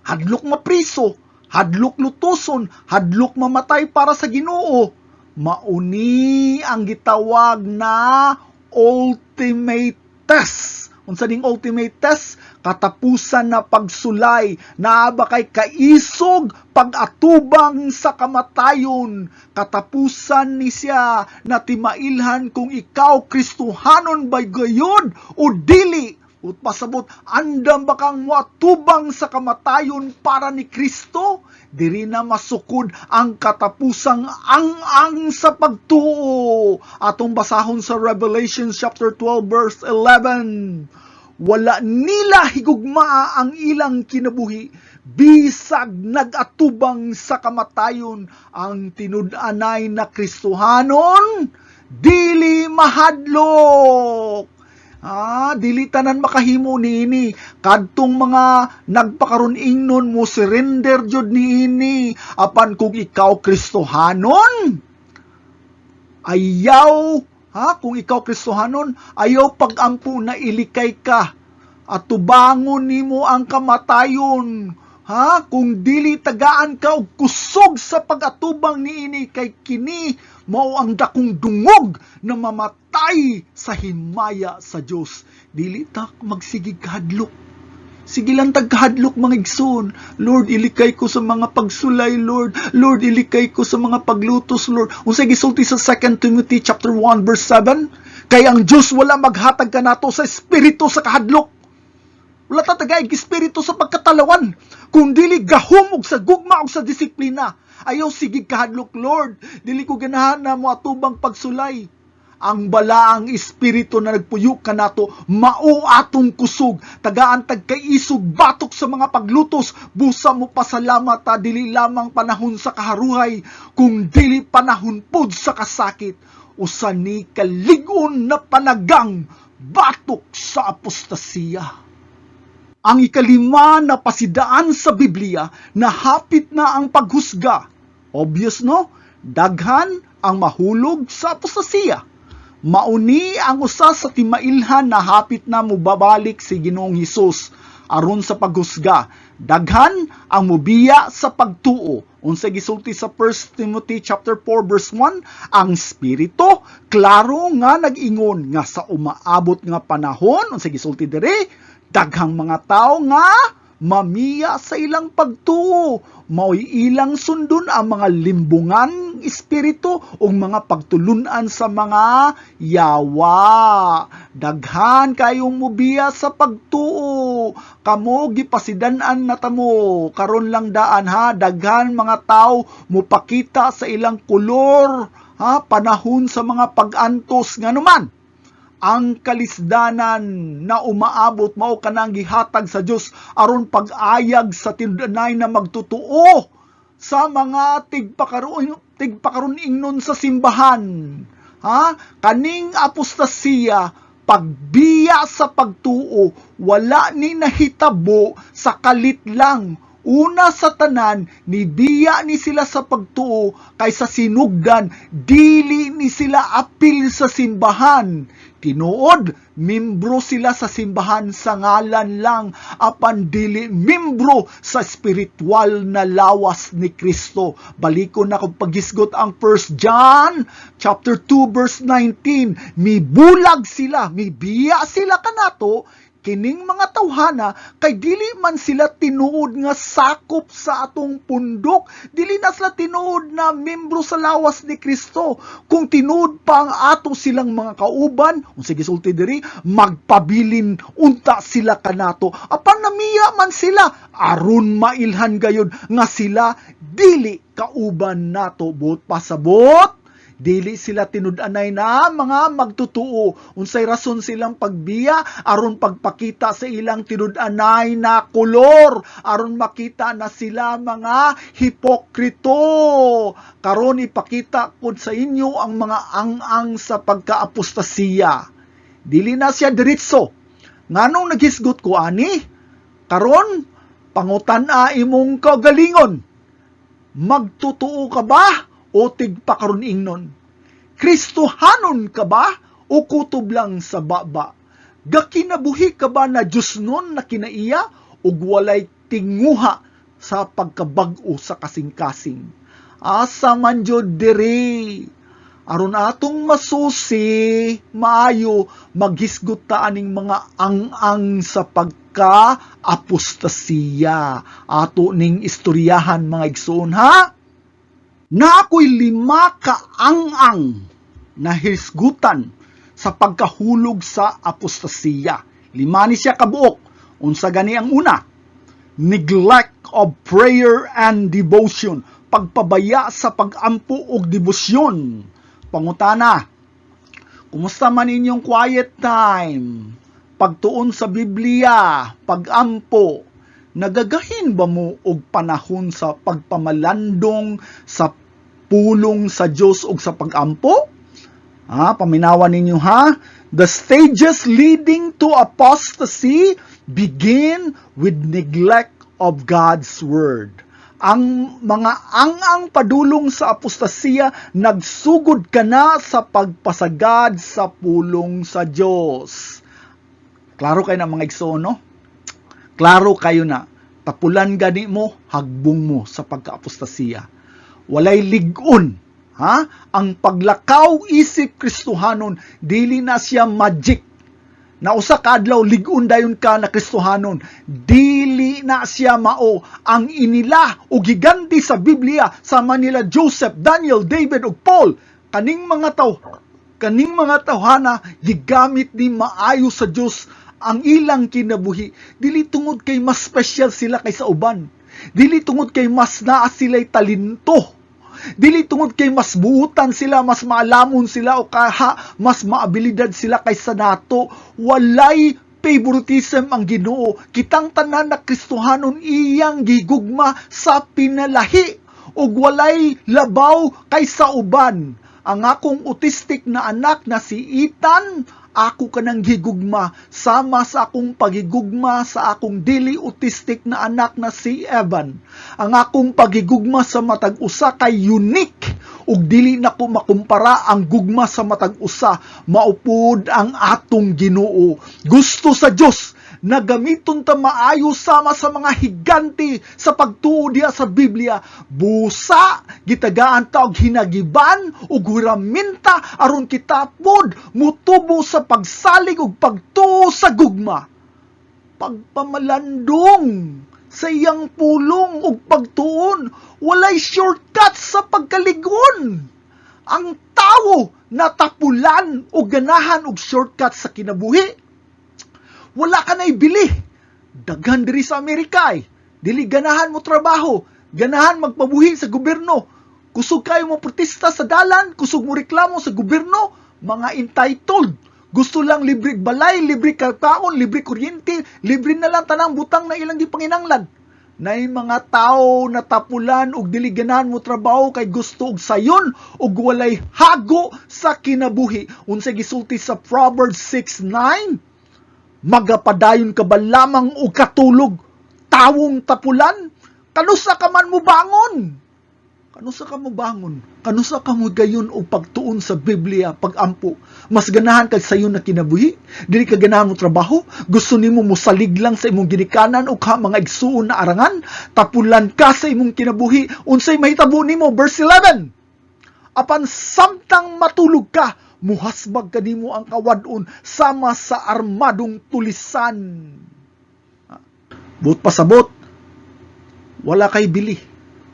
Hadlok mapriso, hadlok lutuson, hadlok mamatay para sa Ginoo. Mauni ang gitawag na ultimate test. Unsa ding ultimate test? Katapusan na pagsulay, naaba kay kaisog pag-atubang sa kamatayon. Katapusan ni siya na timailhan kung ikaw Kristohanon ba gayud o dili. Ut pasabot, andam ba kang moatubang sa kamatayon para ni Kristo? Diri na masukod ang katapusang ang sa pagtuo. Atong basahon sa Revelation chapter 12 verse 11. Wala nila higugmaa ang ilang kinabuhi, bisag nagatubang sa kamatayon. Ang tinud-anay na Kristohanon, dili mahadlok. Dili tanan makahimo niini. Kadtong mga nagpakaron ingnon mo surrender jud niini. Apan kung ikaw Kristohanon, ayaw, kung ikaw Kristohanon, ayaw pagampo na ilikay ka at tubangon nimo ang kamatayon. Kung dili tagaan ka og kusog sa pagatubang niini, kay kini mao ang dakong dungog na mamatay sa himaya sa Dios. Dili ta magsigig kahadlok. Sige lang tagkahadlok mga igsoon. Lord, ilikay ko sa mga pagsulay, Lord. Lord, ilikay ko sa mga paglutos, Lord. Unsay gisulti sa 2 Timothy chapter 1 verse 7, kay ang Dios wala maghatag kanato sa espiritu sa kahadlok. Wala ta tagay espiritu sa pagkatalawan, kung dili gahom og sa gugma og sa disiplina. Ayaw sigig kahadlok, Lord. Dili ko ganahan na mo atubang pagsulay. Ang balaang espiritu na nagpuyo kanato, mao atong kusog. Tagaan tagkaisog batok sa mga paglutos. Busa mo pasalamat ta, dili lamang panahon sa kaharuhay, kung dili panahon pud sa kasakit. Usa ni kaligon na panagang batok sa apostasiya. Ang ikalima na pasidaan sa Biblia na hapit na ang paghusga. Obvious, no? Daghan ang mahulog sa apostasiya. Mauni ang usa sa timailhan na hapit na mubabalik si Ginoong Hesus. aron sa paghusga. Daghan ang mobiya sa pagtuo. Unsay gisulti sa 1 Timothy chapter 4 verse 1, ang Espiritu klaro nga nag-ingon nga sa umaabot nga panahon, unsay gisulti diri, daghang mga tao nga mamiya sa ilang pagtuo, mao'y ilang sundon ang mga limbungan espiritu o mga pagtulunan sa mga yawa. Daghan kayong mubiya sa pagtuo, kamo gipasidan-an na tamo, karon lang daan ha, daghan mga tao mupakita sa ilang kulor, ha, panahon sa mga pag-antos nga naman. Ang kalisdanan na umaabot mao kanang gihatag sa Dios aron pag-ayag sa tinudanay na magtutuo sa mga tigpakaron ingnon sa simbahan. Ha? Kaning apostasiya, pagbiya sa pagtuo, wala ni nahitabo sa kalit lang. Una sa tanan, nibiya ni sila sa pagtuo kaysa sinugdan, dili ni sila apil sa simbahan. Tinuod, membro sila sa simbahan sa ngalan lang, apan dili membro sa spiritual na lawas ni Kristo. Balikon na kung paghisgot ang 1 John chapter 2 verse 19, mibulag sila, mibiya sila kanato, kining mga tawhana, kay dili man sila tinuod nga sakop sa atong pundok, dili na sila tinuod na membro sa lawas ni Kristo. Kung tinuod pa ang ato silang mga kauban, kung sige sulti diri, magpabilin unta sila kanato. Apan namiya man sila, aron mailhan gayud nga sila dili kauban nato. Buot pasabot, dili sila tinud-anay na mga magtutuo. Unsay rason silang pagbiya? Aron pagpakita sa ilang tinud-anay na kolor. Aron makita na sila mga hipokrito. Karon ipakita ko sa inyo ang mga ang-ang sa pagka-apostasiya. Dili na siya diretso. Nganong naghisgot ko ani? Karon, pangutan-a imong kagalingon. Magtutuo ka ba? O tigpakaron ingnon? Kristohanon ka ba o kutob lang sa baba? Gakinabuhi ka ba na Diyos nun na kinaiya o walay tinguha sa pagkabag-o sa kasing-kasing? Asa man jud diri, aron atong masusi, maayo, maghisgot ta aning mga ang-ang sa pagka-apostasiya. Ato ning istoryahan mga igsoon ha? Na ako'y 5 kaang-ang na hisgutan sa pagkahulog sa apostasiya. 5 ni siya kabuok. Unsa gani ang una? Neglect of prayer and devotion. Pagpabaya sa pag-ampo og debosyon. Pangutana, kumusta man inyong quiet time? Pagtuon sa Biblia, pag-ampo, nagagahin ba mo og panahon sa pagpamalandong sa pulong sa Dios ug sa pag-ampo? Paminawan ninyo ha. The stages leading to apostasy begin with neglect of God's word. Ang mga ang-ang padulong sa apostasiya, nagsugod ka na sa pagpasagad sa pulong sa Dios. Klaro kayo na mga igsoon, no? Klaro kayo na. Tapulan gani mo, hagbong mo sa pagka-apostasiya. Walay ligon, ha? Ang paglakaw isip Kristohanon, dili na siya magic. Na usa ka adlaw ligon dayon ka na Kristohanon, dili na siya mao. Ang inila o giganti sa Biblia sama nila Joseph, Daniel, David ug Paul, kaning mga tawhana gigamit ni maayo sa Dios ang ilang kinabuhi. Dili tungod kay mas special sila kaysa uban. Dili tungod kay mas naa sila'y talento. Dili tungod kay mas buutan sila, mas maalamon sila o mas maabilidad sila kaysa nato. Walay favoritism ang Ginoo. Kitang tanan na Kristohanon iyang gigugma sa pinalahi ug walay labaw kaysa uban. Ang akong autistic na anak na si Ethan, ako kanang gigugma sama sa akong pagigugma sa akong dili autistic na anak na si Evan. Ang akong pagigugma sa matag usa kay unique ug dili na ko makumpara ang gugma sa matag usa. Maupod ang atong Ginoo. Gusto sa Dios nagamiton ta maayo sama sa mga higante sa pagtuo diha sa Biblia. Busa gitagaan ta og hinagiban ug huraminta aron kita pod mutubo sa pagsalig ug pagtuo sa gugma. Pagpamalandong sa iyang pulong ug pagtuon, walay shortcut sa pagkaligon. Ang tawo natapulan o ganahan og shortcut sa kinabuhi. Wala ka na'y bili. Daghan diri sa Amerika dili ganahan mo trabaho, ganahan magpabuhi sa gobyerno. Kusog kayo mo protesta sa dalan, kusog mo reklamo sa gobyerno, mga entitled. Gusto lang libre balay, libre kakaon, libre kuryente, libre na lang tanang butang na ilang gipanginanglan. Nay mga tao natapulan og dili ganahan mo trabaho kay gusto og sayon og walay hago sa kinabuhi. Unsay gisulti sa Proverbs 6:9? Magapadayon ka ba lamang o katulog, tawong tapulan? Kanusa ka man mo bangon? Kanusa ka mo bangon? Kanusa ka mo gayon o pagtuon sa Biblia, pagampo? Mas ganahan ka sa iyo na kinabuhi? Dili ka ganahan mo trabaho? Gusto nimo mosalig lang sa imong ginikanan o ka mga igsuon na arangan? Tapulan ka sa imong kinabuhi? Unsay mahitabo nimo? Verse 11. Apan samtang matulog ka, muhasbag kanimo ang kawadon sama sa armadong tulisan. Buot pasabot, wala kay bili,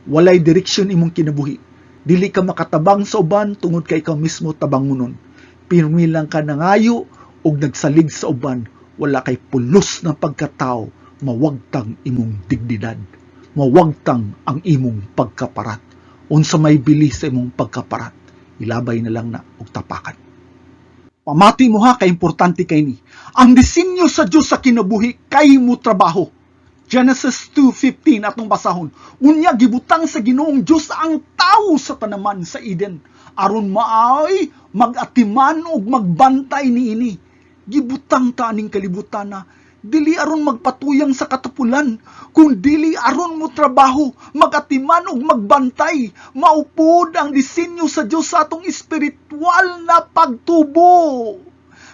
walay direksyon imong kinabuhi. Dili ka makatabang sa uban tungod kay ikaw mismo tabangunon. Pirmi lang ka nangayo ug nagsalig sa uban, wala kay pulos ng pagkatao, mawagtang imong dignidad, mawagtang ang imong pagkaparat. Unsa may bili sa imong pagkaparat, ilabay na lang na og tapakan. Pamati mo ha, kaimportante kay ni. Ang disenyo sa Diyos sa kinabuhi kay mo trabaho. Genesis 2:15 atong basahon. Unya gibutang sa Ginoong Diyos ang tao sa tanaman sa Eden aron maay magatiman ug magbantay niini. Gibutang ta aning kalibutan na dili aron magpatuyang sa katapulan, kung dili aron mo trabaho, magatiman ug magbantay. Maupod ang disenyo sa Dios sa atong espiritual na pagtubo.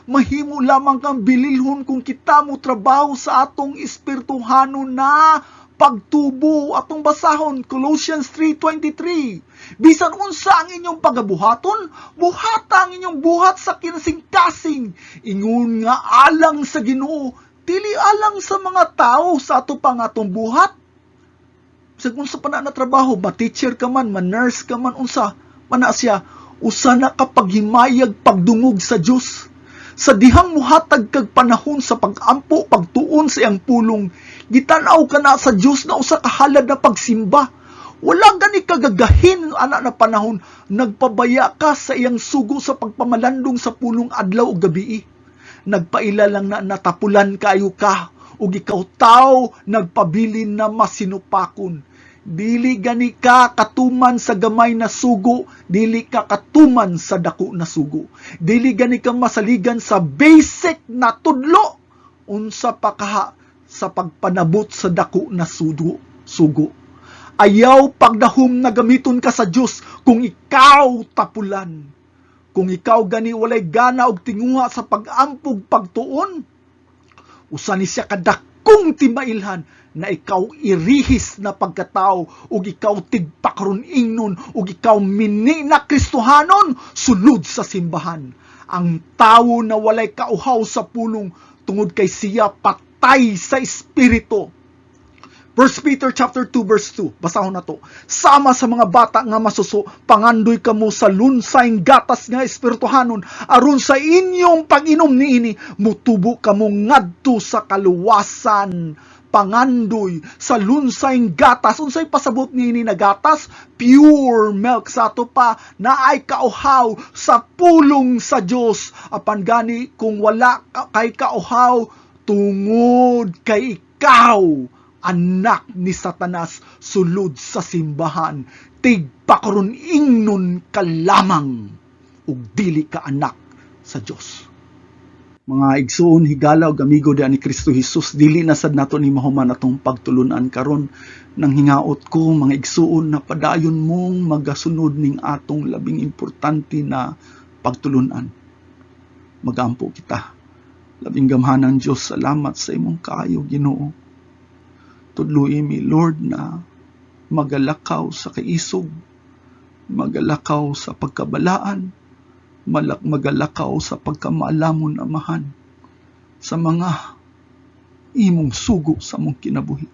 Mahimo lamang kang bililhon kung kita mo trabaho sa atong espirituhanon na pagtubo. Atong basahon Colossians 3:23. Bisan unsa ang inyong pagabuhaton, buhata ang inyong buhat sa kinasing-kasing, ingon nga alang sa Ginoo, dili alang sa mga tao sa ato pang atong buhat. Sa unsa pa na trabaho, ma-teacher ka man, ma-nurse ka man, unsa mana siya, usa na kapaghimayag pagdungog sa Dios. Sa dihang muhatag kag panahon sa pagampo, pagtuon sa iyang pulong, gitanaw ka na sa Dios na usa ka halad na pagsimba. Wala gani kagagahin ana na panahon, nagpabaya ka sa iyang sugo sa pagpamalandong sa pulong adlaw ug gabi. Nagpaila lang na natapulan kayo ka, ug ikaw tao nagpabilin na masinupakon. Dili gani ka katuman sa gamay na sugo, dili ka katuman sa dako na sugo. Dili gani ka masaligan sa basic na tudlo, unsa pa kaha sa pagpanabot sa dako na sugo. Ayaw pagdahom na gamiton ka sa Dios kung ikaw tapulan. Kung ikaw gani walay gana og tinguha sa pag-ampog pagtuon, usa ni siya kadakong timailhan na ikaw irihis na pagkatao ug ikaw tigpakaron ingnon ug ikaw mini na Kristohanon sulod sa simbahan. Ang tawo na walay kauhaw sa pulong tungod kay siya patay sa espiritu. 1 Peter chapter 2 verse 2. Basahon na to. Sama sa mga bata nga masuso, pangandoy kamo sa lunsayng gatas nga espirituhanon, aron sa inyong pag-inom niini, mutubo kamo ngadto sa kaluwasan. Pangandoy sa lunsayng gatas. Unsay pasabot niini na gatas? Pure milk. Sa ato pa na ay kauhaw sa pulong sa Dios. Apan gani kung wala kay kauhaw tungod kay ikaw anak ni Satanas sulod sa simbahan, tigpakaron ingnon ka lamang ug dili ka anak sa Dios. Mga igsoon, higala ug amigo di ni Kristo Jesus, dili na sad nato ni mahuman atong pagtulunan karon. Nang hingaot ko mga igsoon na padayon mong magasunod ning atong labing importante na pagtulunan. Magampo kita. Labing gamhanang Diyos, salamat sa imong kaayo, Ginoo. Tudluy mi, Lord, na magalakaw sa kaisog, magalakaw sa pagkabalaan, magalakaw sa pagkamaalamon, Amahan, sa mga imong sugo sa mong kinabuhi.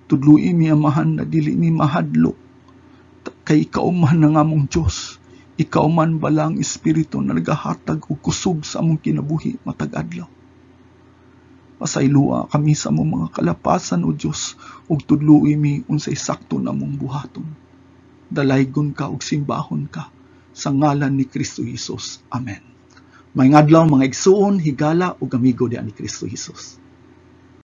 Tudluy mi, Amahan, na dili mi mahadlok, kay ikaw man nga among Diyos. Ikaw man balang Espiritu na nagahatag o kusog sa among kinabuhi matag adlaw. Pasaylua kami sa among mga kalapasan, o Diyos, ug tudluy mi unsay sakto na among buhaton. Dalaygon ka ug simbahon ka sa ngalan ni Kristo Jesus. Amen. May adlaw mga igsuon, higala ug amigo diha ni Kristo Jesus.